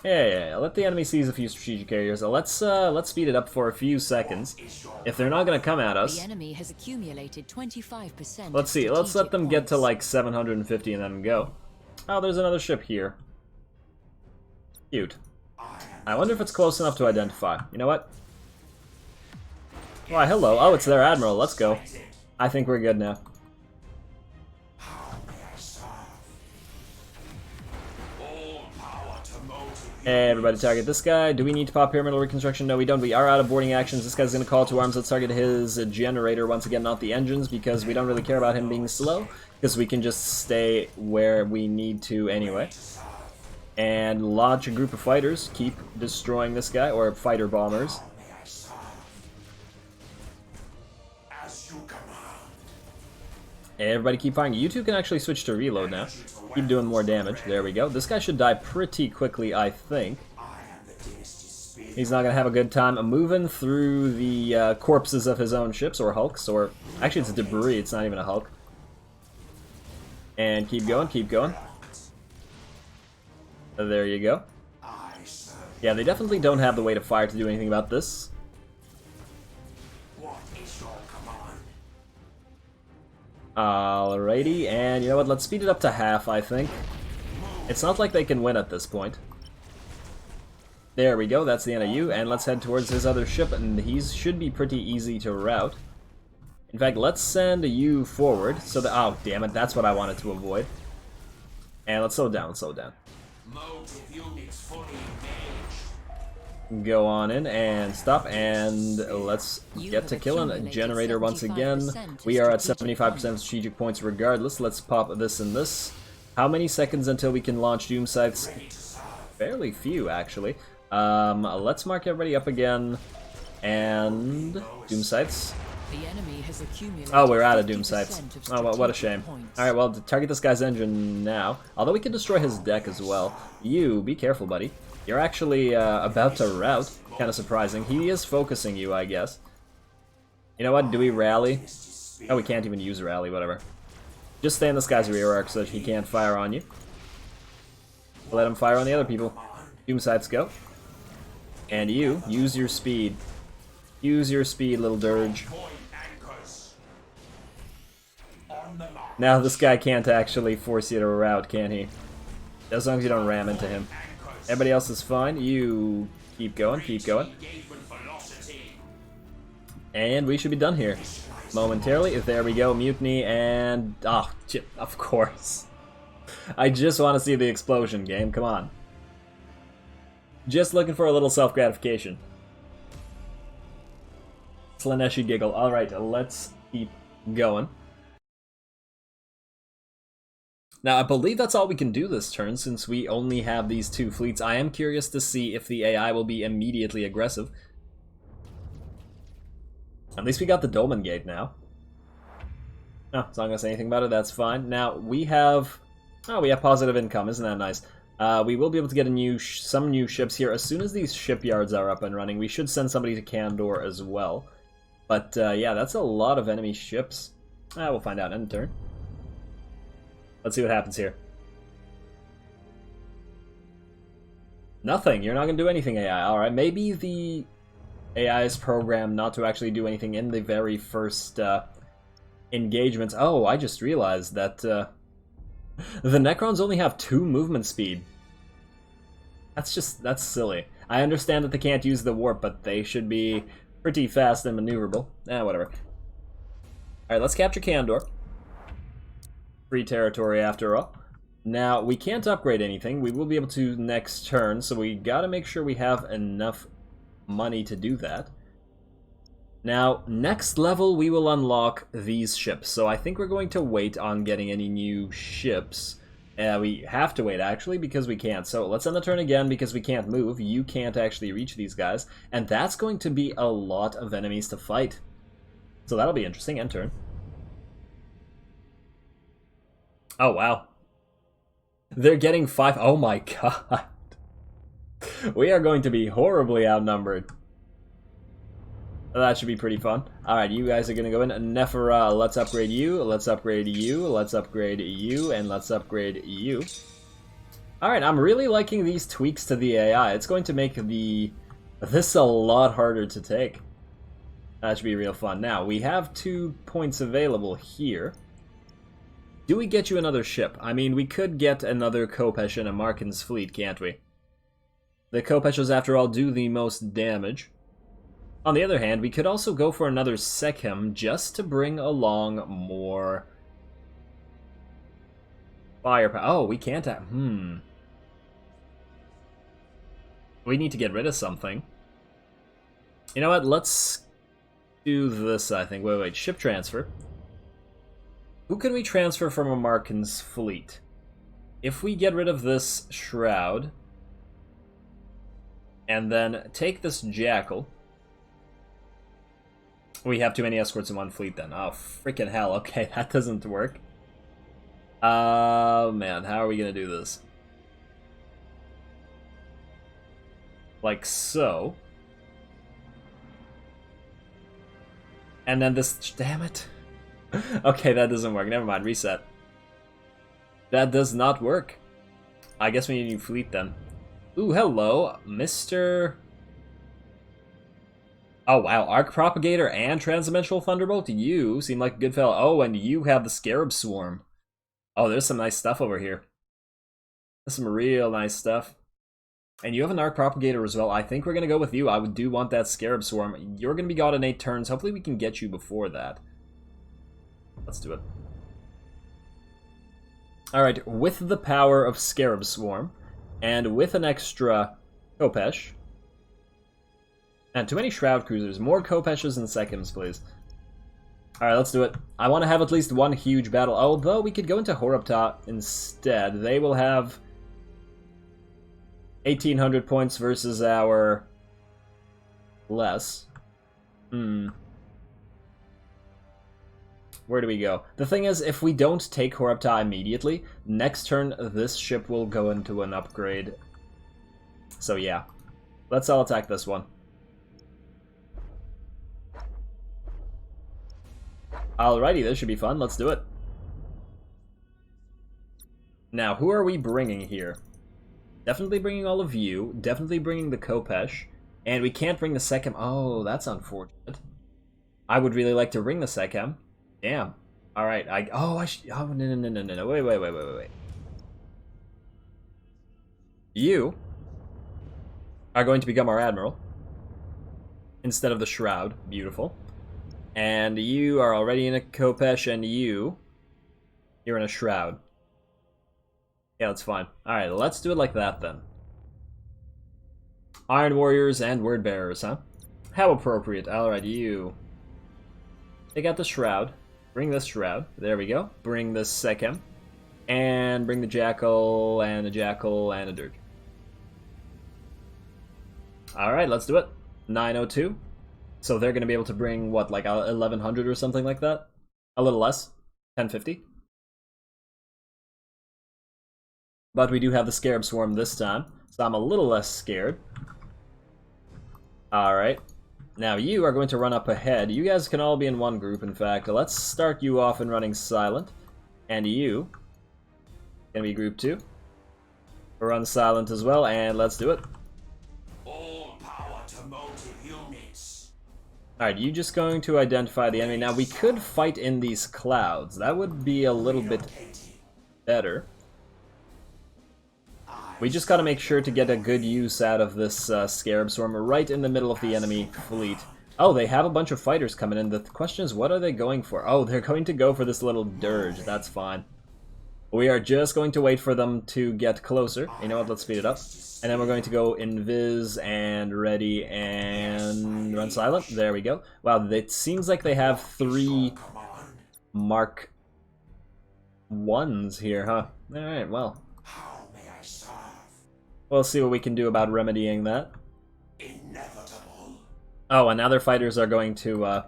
Yeah. Let the enemy seize a few strategic areas. Let's speed it up for a few seconds. If they're not going to come at us... The enemy has accumulated 25%. Let's see. Let's let them get to like 750 and then go. Oh, there's another ship here. Cute. I wonder if it's close enough to identify. You know what? Why, hello. Oh, it's their admiral. Let's go. I think we're good now. Hey, everybody target this guy. Do we need to pop Pyramidal Reconstruction? No, we don't. We are out of boarding actions. This guy's going to call to arms. Let's target his generator once again, not the engines, because we don't really care about him being slow, because we can just stay where we need to anyway. And launch a group of fighters. Keep destroying this guy, or fighter bombers. Everybody keep firing. You two can actually switch to reload now. Keep doing more damage. There we go. This guy should die pretty quickly, I think. He's not going to have a good time moving through the corpses of his own ships, or hulks, or... Actually, it's debris. It's not even a hulk. And keep going, keep going. There you go. Yeah, they definitely don't have the weight of fire to do anything about this. Alrighty, and you know what, let's speed it up to half, I think. It's not like they can win at this point. There we go, that's the end of you, and let's head towards his other ship, and he should be pretty easy to rout. In fact, let's send you forward, so that— oh, damn it, that's what I wanted to avoid. And let's slow down, slow down. Go on in and stop, and let's get to killing a generator once again. We are at 75% strategic points regardless. Let's pop this and this. How many seconds until we can launch doom sights? Fairly few, actually. Let's mark everybody up again. And doom sights. Oh, we're out of doom sights. Oh, well, what a shame. Alright, well, target this guy's engine now. Although we can destroy his deck as well. You, be careful, buddy. You're actually about to rout. Kind of surprising. He is focusing you, I guess. You know what? Do we rally? Oh, we can't even use rally, whatever. Just stay in this guy's rear arc so that he can't fire on you. Let him fire on the other people. Doom sights go. And you, use your speed. Use your speed, little dirge. Now this guy can't actually force you to rout, can he? As long as you don't ram into him. Everybody else is fine. You keep going, keep going. And we should be done here. Momentarily. There we go. Mutiny and... oh, of course. I just want to see the explosion, game. Come on. Just looking for a little self-gratification. Slaneshi giggle. Alright, let's keep going. Now, I believe that's all we can do this turn, since we only have these two fleets. I am curious to see if the AI will be immediately aggressive. At least we got the Dolmen Gate now. Oh, it's not going to say anything about it, that's fine. Now, we have... oh, we have positive income, isn't that nice? We will be able to get some new ships here. As soon as these shipyards are up and running, we should send somebody to Kandor as well. But, yeah, that's a lot of enemy ships. We'll find out end turn. Let's see what happens here. Nothing. You're not going to do anything, AI. Alright, maybe the AI is programmed not to actually do anything in the very first engagements. Oh, I just realized that the Necrons only have 2 movement speed. That's silly. I understand that they can't use the warp, but they should be pretty fast and maneuverable. Whatever. Alright, let's capture Kandor. Free territory after all. Now, we can't upgrade anything. We will be able to next turn, so we gotta make sure we have enough money to do that. Now, next level we will unlock these ships, so I think we're going to wait on getting any new ships. We have to wait, actually, because we can't. So let's end the turn again, because we can't move. You can't actually reach these guys, and that's going to be a lot of enemies to fight. So that'll be interesting. End turn. Oh, wow. They're getting 5. Oh my god. We are going to be horribly outnumbered. That should be pretty fun. Alright, you guys are going to go in. Nepheru, let's upgrade you. Let's upgrade you. Let's upgrade you. And let's upgrade you. Alright, I'm really liking these tweaks to the AI. It's going to make this a lot harder to take. That should be real fun. Now, we have 2 points available here. Do we get you another ship? I mean, we could get another Khopesh and a Markin's fleet, can't we? The Khopeshes, after all, do the most damage. On the other hand, we could also go for another Sekhem just to bring along more firepower. Oh, we can't have... We need to get rid of something. You know what? Let's do this, I think. Wait. Ship transfer. Who can we transfer from a Markin's fleet? If we get rid of this Shroud, and then take this Jackal... We have too many escorts in one fleet then. Oh, freaking hell. Okay, that doesn't work. Man, how are we gonna do this? Like so. And then this... Damn it. Okay, that doesn't work. Never mind, reset. That does not work. I guess we need a new fleet then. Ooh, hello, Mr... Oh wow, Arc Propagator and Transdimensional Thunderbolt? You seem like a good fellow. Oh, and you have the Scarab Swarm. Oh, there's some nice stuff over here. There's some real nice stuff. And you have an Arc Propagator as well. I think we're going to go with you. I do want that Scarab Swarm. You're going to be gone in 8 turns. Hopefully we can get you before that. Let's do it. Alright, with the power of Scarab Swarm, and with an extra Khopesh, and too many Shroud Cruisers. More Khopeshes and Seconds, please. Alright, let's do it. I want to have at least one huge battle, although we could go into Horupta instead. They will have 1,800 points versus our less. Where do we go? The thing is, if we don't take Horupta immediately, next turn this ship will go into an upgrade. So yeah, let's all attack this one. Alrighty, this should be fun. Let's do it. Now, who are we bringing here? Definitely bringing all of you. Definitely bringing the Khopesh. And we can't bring the Sekhem. Oh, that's unfortunate. I would really like to bring the Sekhem. Damn. Alright, oh, no. Wait. You are going to become our Admiral. Instead of the Shroud. Beautiful. And you are already in a Khopesh, and you're in a Shroud. Yeah, that's fine. Alright, let's do it like that then. Iron Warriors and Word Bearers, huh? How appropriate. Alright, you take out the Shroud. Bring this Shroud. There we go. Bring this Sekhem. And bring the Jackal, and a Jackal, and a Dirge. Alright, let's do it. 902. So they're going to be able to bring, what, like 1,100 or something like that? A little less. 1050. But we do have the Scarab Swarm this time, so I'm a little less scared. Alright. Now you are going to run up ahead. You guys can all be in one group, in fact. Let's start you off in running silent. And you gonna be group 2. Run silent as well, and let's do it. All power to motive units. Alright, you just going to identify the enemy. Now we could fight in these clouds. That would be a little bit better. We just gotta make sure to get a good use out of this Scarab Swarm right in the middle of the enemy fleet. Oh, they have a bunch of fighters coming in. The question is, what are they going for? Oh, they're going to go for this little dirge. That's fine. We are just going to wait for them to get closer. You know what, let's speed it up. And then we're going to go invis and ready and run silent. There we go. Wow, it seems like they have 3 Mark 1s here, huh? Alright, well. We'll see what we can do about remedying that. Inevitable. Oh, and now their fighters are going to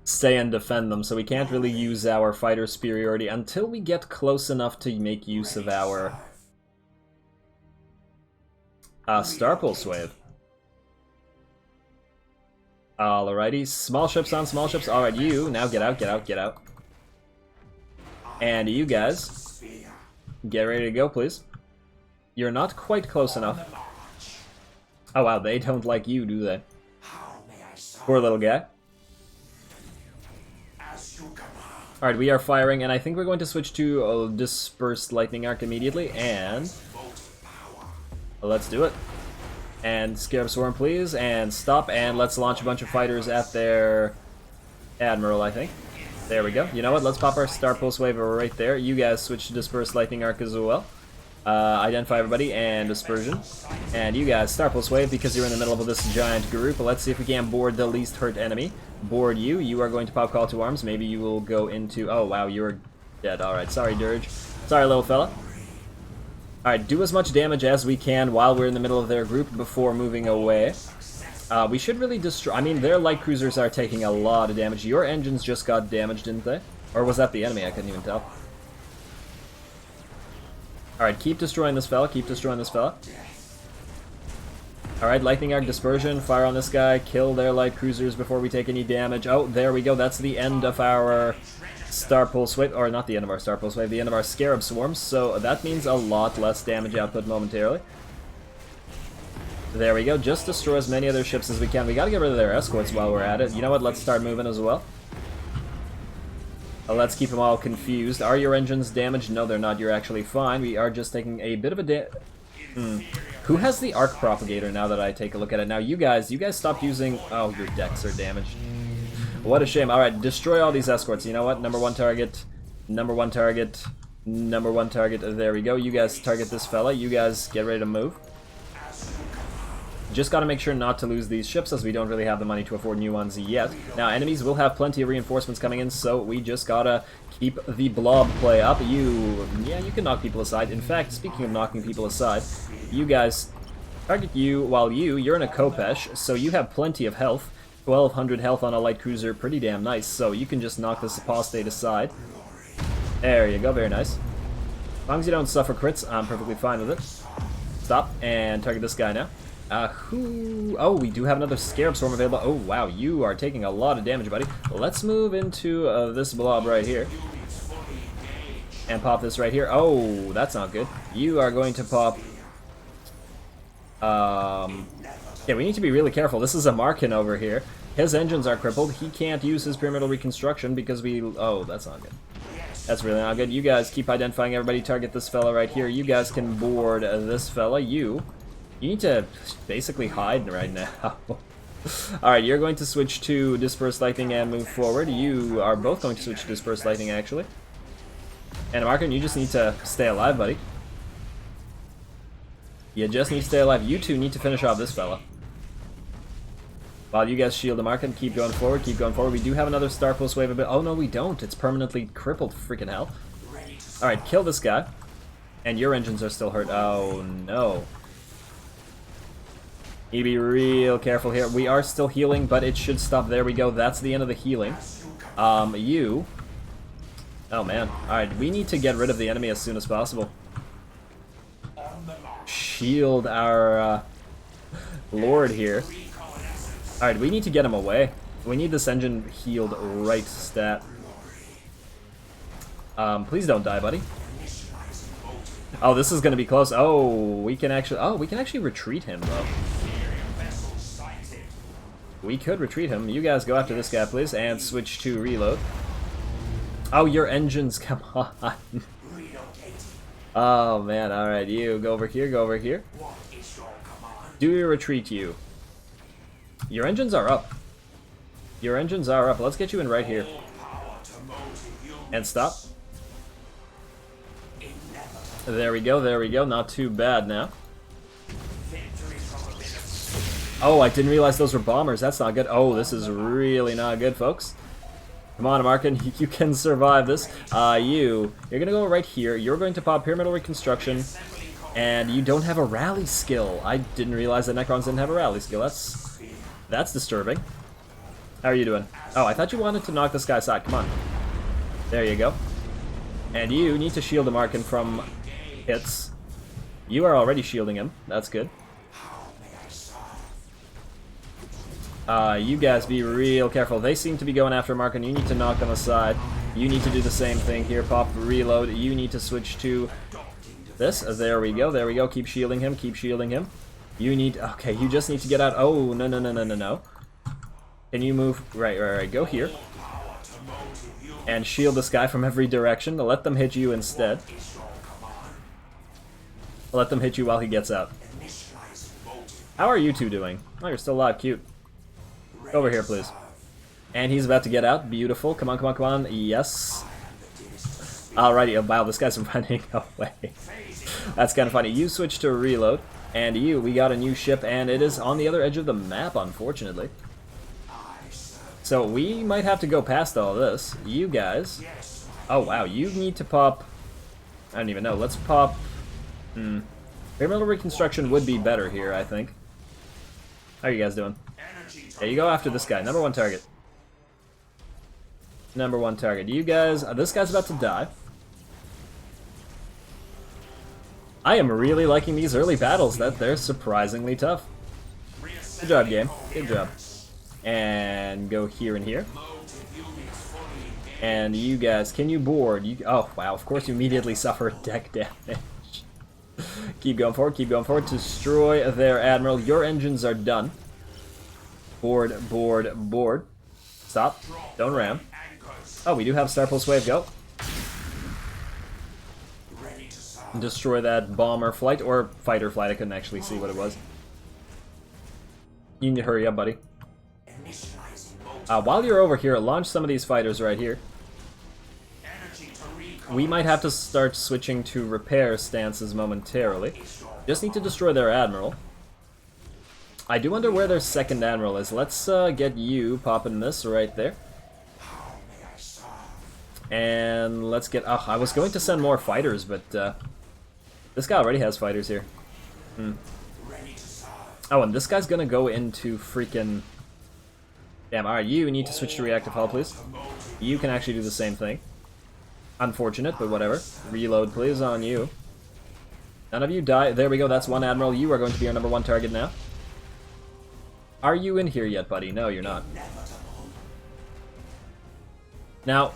stay and defend them, so we can't really use our fighter superiority until we get close enough to make use of our Star Pulse Wave. Alrighty, small ships on small ships. Alright, you, now get out. And you guys, get ready to go, please. You're not quite close enough. Oh wow, they don't like you, do they? Poor little guy. Alright, we are firing, and I think we're going to switch to Dispersed Lightning Arc immediately, and let's do it. And Scarab Swarm, please, and stop, and let's launch a bunch of fighters at their Admiral, I think. There we go. You know what, let's pop our Star Pulse Wave right there. You guys switch to Dispersed Lightning Arc as well. Identify everybody, and Dispersion. And you guys, Star Pulse Wave, because you're in the middle of this giant group. Let's see if we can board the least hurt enemy. Board you. You are going to pop Call to Arms. Maybe you will go into... Oh, wow, you're dead. Alright, sorry, Dirge. Sorry, little fella. Alright, do as much damage as we can while we're in the middle of their group before moving away. We should really destroy... I mean, their light cruisers are taking a lot of damage. Your engines just got damaged, didn't they? Or was that the enemy? I couldn't even tell. Alright, keep destroying this fella, Alright, Lightning Arc Dispersion, fire on this guy, kill their light cruisers before we take any damage. Oh, there we go, that's the end of our Star Pulse Wave, or not the end of our Star Pulse Wave, the end of our Scarab Swarms, so that means a lot less damage output momentarily. There we go. Just destroy as many of their ships as we can. We gotta get rid of their escorts while we're at it. You know what? Let's start moving as well. Let's keep them all confused. Are your engines damaged? No, they're not. You're actually fine. We are just taking a bit of a Who has the arc propagator now that I take a look at it? Now, you guys stopped using... Oh, your decks are damaged. What a shame. Alright, destroy all these escorts. You know what? Number one target. Number one target. Number one target. There we go. You guys target this fella. You guys get ready to move. Just gotta make sure not to lose these ships, as we don't really have the money to afford new ones yet. Now, enemies will have plenty of reinforcements coming in, so we just gotta keep the blob play up. Yeah, you can knock people aside. In fact, speaking of knocking people aside, you guys target you while you're in a Kopesh, so you have plenty of health. 1200 health on a light cruiser, pretty damn nice, so you can just knock this apostate aside. There you go, very nice. As long as you don't suffer crits, I'm perfectly fine with it. Stop, and target this guy now. Oh, we do have another Scarab Swarm available. Oh, wow, you are taking a lot of damage, buddy. Let's move into this blob right here. And pop this right here. Oh, that's not good. You are going to pop... Yeah, we need to be really careful. This is a Markin over here. His engines are crippled. He can't use his pyramidal reconstruction because we... Oh, that's not good. That's really not good. You guys keep identifying everybody. Target this fella right here. You guys can board this fella. You need to basically hide right now. Alright, you're going to switch to Dispersed Lightning and move forward. You are both going to switch to Dispersed Lightning, actually. And Markin, you just need to stay alive, buddy. You just need to stay alive. You two need to finish off this fella. While you guys shield the Markin, keep going forward, keep going forward. We do have another Star Pulse wave a bit. Oh, no, we don't. It's permanently crippled. Freaking hell. Alright, kill this guy. And your engines are still hurt. Oh, no. You be real careful here. We are still healing, but it should stop. There we go. That's the end of the healing. You... Oh, man. Alright, we need to get rid of the enemy as soon as possible. Shield our Lord here. Alright, we need to get him away. We need this engine healed right stat. Please don't die, buddy. Oh, this is gonna be close. Oh, we can actually retreat him, though. We could retreat him. You guys go after this guy, please, and switch to reload. Oh, your engines, come on. Oh, man, alright, you go over here, go over here. Do your retreat, you. Your engines are up. Your engines are up. Let's get you in right here. And stop. There we go, there we go. Not too bad now. Oh, I didn't realize those were bombers. That's not good. Oh, this is really not good, folks. Come on, Markin, you can survive this. You're gonna go right here. You're going to pop Pyramidal Reconstruction, and you don't have a rally skill. I didn't realize that Necrons didn't have a rally skill. That's disturbing. How are you doing? Oh, I thought you wanted to knock this guy aside. Come on. There you go. And you need to shield the Markin from hits. You are already shielding him. That's good. You guys be real careful. They seem to be going after Markin. You need to knock them aside. You need to do the same thing here. Pop, reload. You need to switch to this. There we go. There we go. Keep shielding him. Keep shielding him. You need... Okay, you just need to get out. Oh, no, no, no, no, no, no. Can you move... Right. Go here. And shield this guy from every direction. Let them hit you instead. Let them hit you while he gets out. How are you two doing? Oh, you're still alive. Cute. Over here, please. And he's about to get out. Beautiful. Come on, come on, come on. Yes. Alrighty. Oh, wow, this guy's running away. That's kind of funny. You switch to reload. And we got a new ship, and it is on the other edge of the map, unfortunately. So we might have to go past all this. You guys... Oh, wow. You need to pop... I don't even know. Let's pop... Pyramidal Reconstruction would be better here, I think. How are you guys doing? Yeah, you go after this guy. Number one target. Number one target. You guys... this guy's about to die. I am really liking these early battles. They're surprisingly tough. Good job, game. Good job. And go here and here. And you guys, can you board? Oh, wow, of course you immediately suffer deck damage. Keep going forward, keep going forward. Destroy their admiral. Your engines are done. Board, board, board. Stop. Don't ram. Oh, we do have Star Pulse Wave. Go. Destroy that bomber flight, or fighter flight. I couldn't actually see what it was. You need to hurry up, buddy. While you're over here, launch some of these fighters right here. We might have to start switching to repair stances momentarily. Just need to destroy their admiral. I do wonder where their second admiral is. Let's get you popping this right there. And let's get... Oh, I was going to send more fighters, but this guy already has fighters here. Oh, and this guy's gonna go into freaking... Damn, alright, you need to switch to reactive hull, please. You can actually do the same thing. Unfortunate, but whatever. Reload, please, on you. None of you die. There we go, that's one admiral. You are going to be our number 1 target now. Are you in here yet, buddy? No, you're not. Now,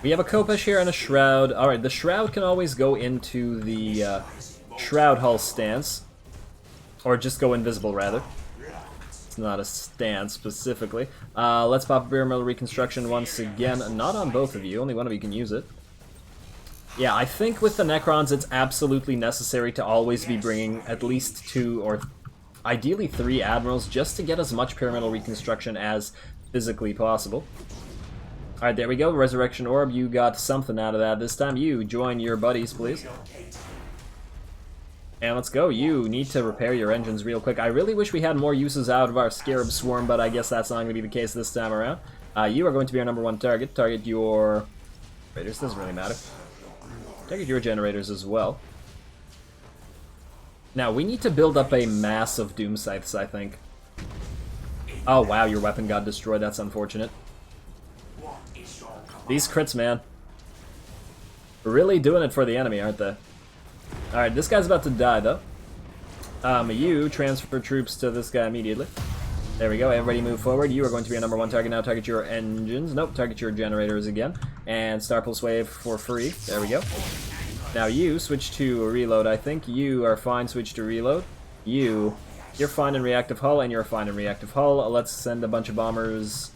we have a Kopesh here and a Shroud. Alright, the Shroud can always go into the Shroud hull stance. Or just go invisible, rather. It's not a stance, specifically. Let's pop Pyramidal Reconstruction once again. Not on both of you, only one of you can use it. Yeah, I think with the Necrons, it's absolutely necessary to always be bringing at least 2 or ideally 3 admirals, just to get as much Pyramidal Reconstruction as physically possible. Alright, there we go. Resurrection Orb, you got something out of that. This time you join your buddies, please. And let's go. You need to repair your engines real quick. I really wish we had more uses out of our Scarab Swarm, but I guess that's not going to be the case this time around. You are going to be our number 1 target. Target your... Raiders, doesn't really matter. Target your generators as well. Now, we need to build up a mass of Doom Scythes, I think. Oh, wow, your weapon got destroyed. That's unfortunate. These crits, man. Really doing it for the enemy, aren't they? Alright, this guy's about to die, though. You transfer troops to this guy immediately. There we go, everybody move forward. You are going to be our number 1 target now. Target your engines. Nope, target your generators again. And Star Pulse Wave for free. There we go. Now you switch to reload, I think. You are fine, switch to reload. You're fine in reactive hull, and you're fine in reactive hull. Let's send a bunch of bombers.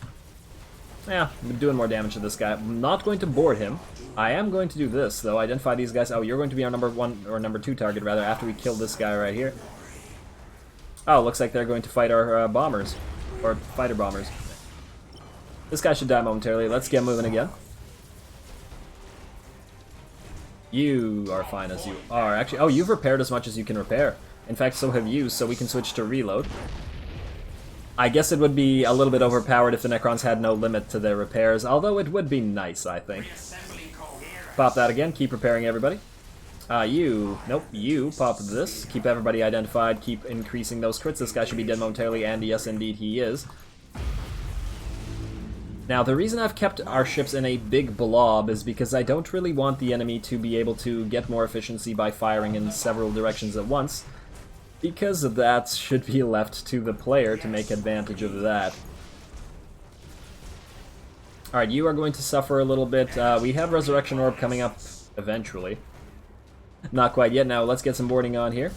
Yeah, I'm doing more damage to this guy. I'm not going to board him. I am going to do this, though. Identify these guys. Oh, you're going to be our number 1, or number 2 target, rather, after we kill this guy right here. Oh, looks like they're going to fight our bombers. Or fighter bombers. This guy should die momentarily. Let's get moving again. You are fine as you are. Actually, oh, you've repaired as much as you can repair. In fact, so have you, so we can switch to reload. I guess it would be a little bit overpowered if the Necrons had no limit to their repairs, although it would be nice, I think. Pop that again, keep repairing everybody. Nope, you pop this, keep everybody identified, keep increasing those crits. This guy should be dead momentarily, and yes, indeed, he is. Now, the reason I've kept our ships in a big blob is because I don't really want the enemy to be able to get more efficiency by firing in several directions at once, because that should be left to the player to make advantage of that. Alright, you are going to suffer a little bit. We have Resurrection Orb coming up eventually. Not quite yet. Now, let's get some boarding on here.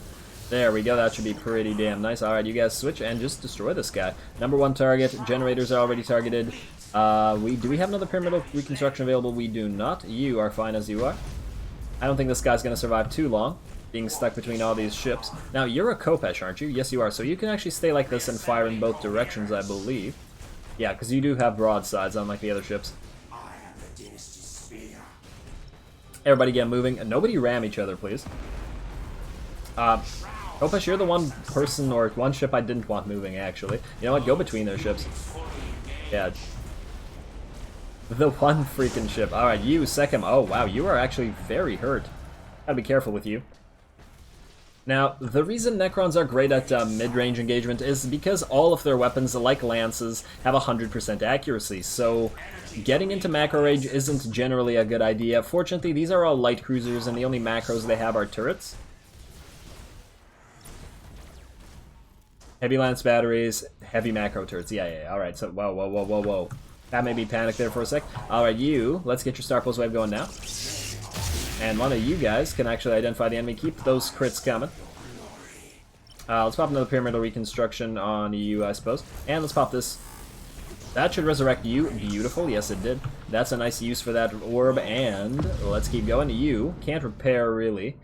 There we go, that should be pretty damn nice. Alright, you guys switch and just destroy this guy. Number 1 target, generators are already targeted. Do we have another Pyramidal Reconstruction available? We do not. You are fine as you are. I don't think this guy's going to survive too long, being stuck between all these ships. Now, you're a Kopesh, aren't you? Yes, you are. So you can actually stay like this and fire in both directions, I believe. Yeah, because you do have broadsides, unlike the other ships. Everybody get moving. And nobody ram each other, please. Kopesh, you're the one person or one ship I didn't want moving, actually. You know what? Go between their ships. Yeah. The one freaking ship. Alright, you, Sekhem. Oh, wow, you are actually very hurt. Gotta be careful with you. Now, the reason Necrons are great at mid-range engagement is because all of their weapons, like lances, have 100% accuracy, so getting into macro range isn't generally a good idea. Fortunately, these are all light cruisers, and the only macros they have are turrets. Heavy lance batteries, heavy macro turrets. Yeah. Alright, so, whoa. That made me panic there for a sec. Alright, let's get your Star Pulse Wave going now. And one of you guys can actually identify the enemy. Keep those crits coming. Let's pop another pyramidal reconstruction on you, I suppose. And let's pop this. That should resurrect you. Beautiful. Yes, it did. That's a nice use for that orb. And let's keep going. You can't repair, really.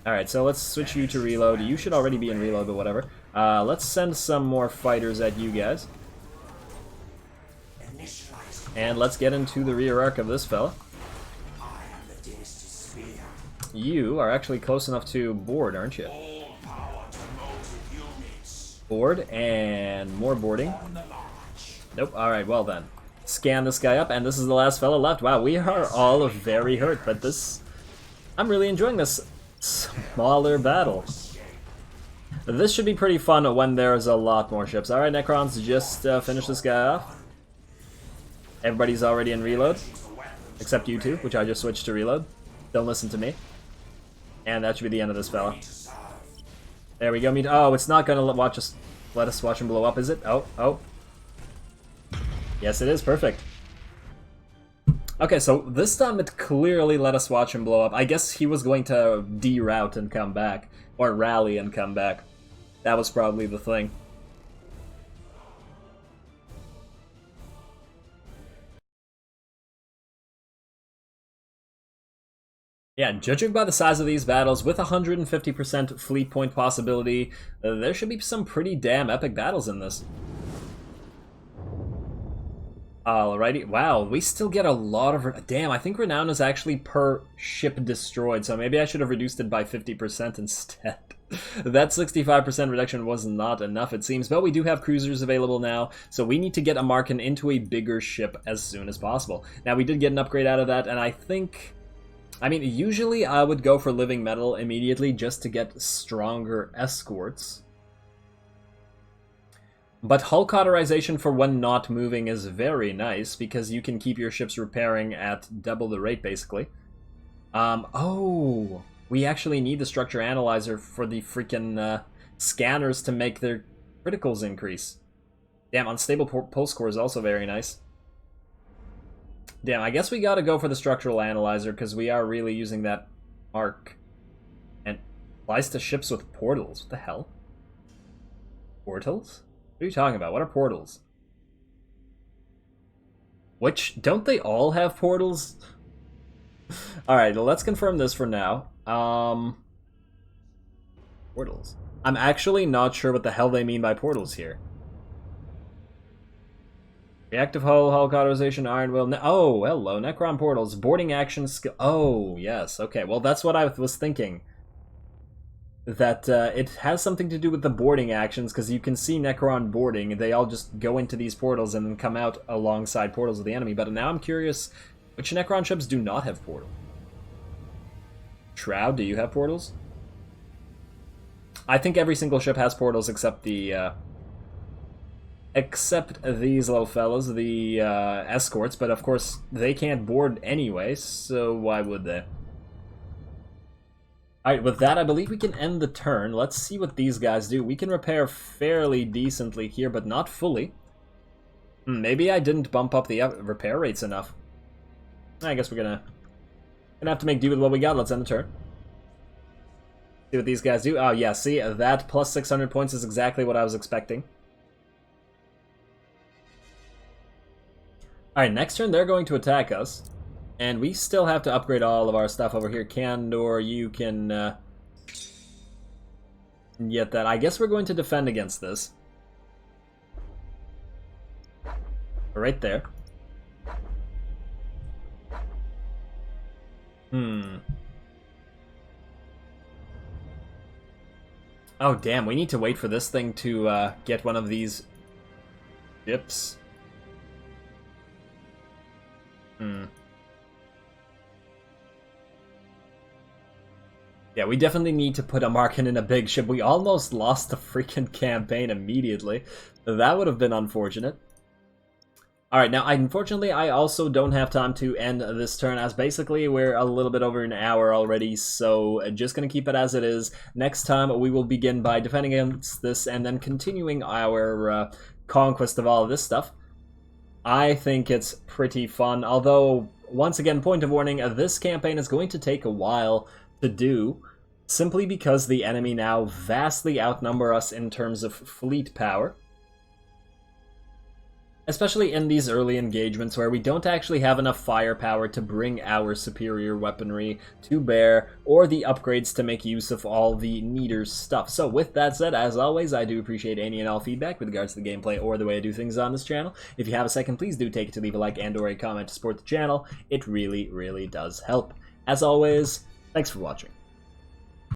Alright, so let's switch you to reload. You should already be in reload, but whatever. Let's send some more fighters at you guys. And let's get into the rear arc of this fella. You are actually close enough to board, aren't you? Board, and more boarding. Nope, alright, well then. Scan this guy up, and this is the last fella left. Wow, we are all very hurt, but this... I'm really enjoying this smaller battle. This should be pretty fun when there's a lot more ships. Alright, Necrons, just finish this guy off. Everybody's already in reload. Except you two, which I just switched to reload. Don't listen to me. And that should be the end of this fella. There we go. Oh, it's not gonna let us watch him blow up, is it? Oh. Yes, it is. Perfect. Okay, so this time it clearly let us watch him blow up. I guess he was going to deroute and come back. Or rally and come back. That was probably the thing. Yeah, judging by the size of these battles, with 150% fleet point possibility, there should be some pretty damn epic battles in this. Alrighty, wow, we still get a lot of... Damn, I think Renown is actually per ship destroyed, so maybe I should have reduced it by 50% instead. That 65% reduction was not enough, it seems, but we do have cruisers available now, so we need to get a Markin into a bigger ship as soon as possible. Now, we did get an upgrade out of that, and I think... I mean, usually I would go for Living Metal immediately just to get stronger escorts. But hull cauterization for when not moving is very nice, because you can keep your ships repairing at double the rate, basically. Oh, we actually need the structure analyzer for the freaking scanners to make their criticals increase. Damn, unstable pulse core is also very nice. Damn, I guess we gotta go for the structural analyzer, because we are really using that arc. And applies to ships with portals. What the hell? Portals? What are you talking about? What are portals? Which, don't they all have portals? Alright, let's confirm this for now. Portals. I'm actually not sure what the hell they mean by portals here. Reactive hull cauterization, iron will... Oh, hello, Necron portals. Boarding action skill... Oh, yes, okay. Well, that's what I was thinking. That it has something to do with the boarding actions, because you can see Necron boarding. They all just go into these portals and then come out alongside portals of the enemy. But now I'm curious, which Necron ships do not have portals? Shroud, do you have portals? I think every single ship has portals except the... Except these little fellas, the escorts, but of course they can't board anyway, so why would they? Alright, with that I believe we can end the turn. Let's see what these guys do. We can repair fairly decently here, but not fully. Maybe I didn't bump up the repair rates enough. I guess we're gonna have to make do with what we got. Let's end the turn. See what these guys do. Oh yeah, see, that plus 600 points is exactly what I was expecting. Alright, next turn they're going to attack us. And we still have to upgrade all of our stuff over here. Candor, you can get that. I guess we're going to defend against this. Right there. Oh damn, we need to wait for this thing to get one of these ships. Yeah, we definitely need to put a Markin in a big ship. We almost lost the freaking campaign immediately. That would have been unfortunate. Alright, now, unfortunately, I also don't have time to end this turn, as basically we're a little bit over an hour already, so just gonna keep it as it is. Next time, we will begin by defending against this, and then continuing our conquest of all of this stuff. I think it's pretty fun, although once again, point of warning, this campaign is going to take a while to do, simply because the enemy now vastly outnumber us in terms of fleet power. Especially in these early engagements where we don't actually have enough firepower to bring our superior weaponry to bear, or the upgrades to make use of all the neater stuff. So with that said, as always, I do appreciate any and all feedback with regards to the gameplay or the way I do things on this channel. If you have a second, please do take it to leave a like and or a comment to support the channel. It really, really does help. As always, thanks for watching.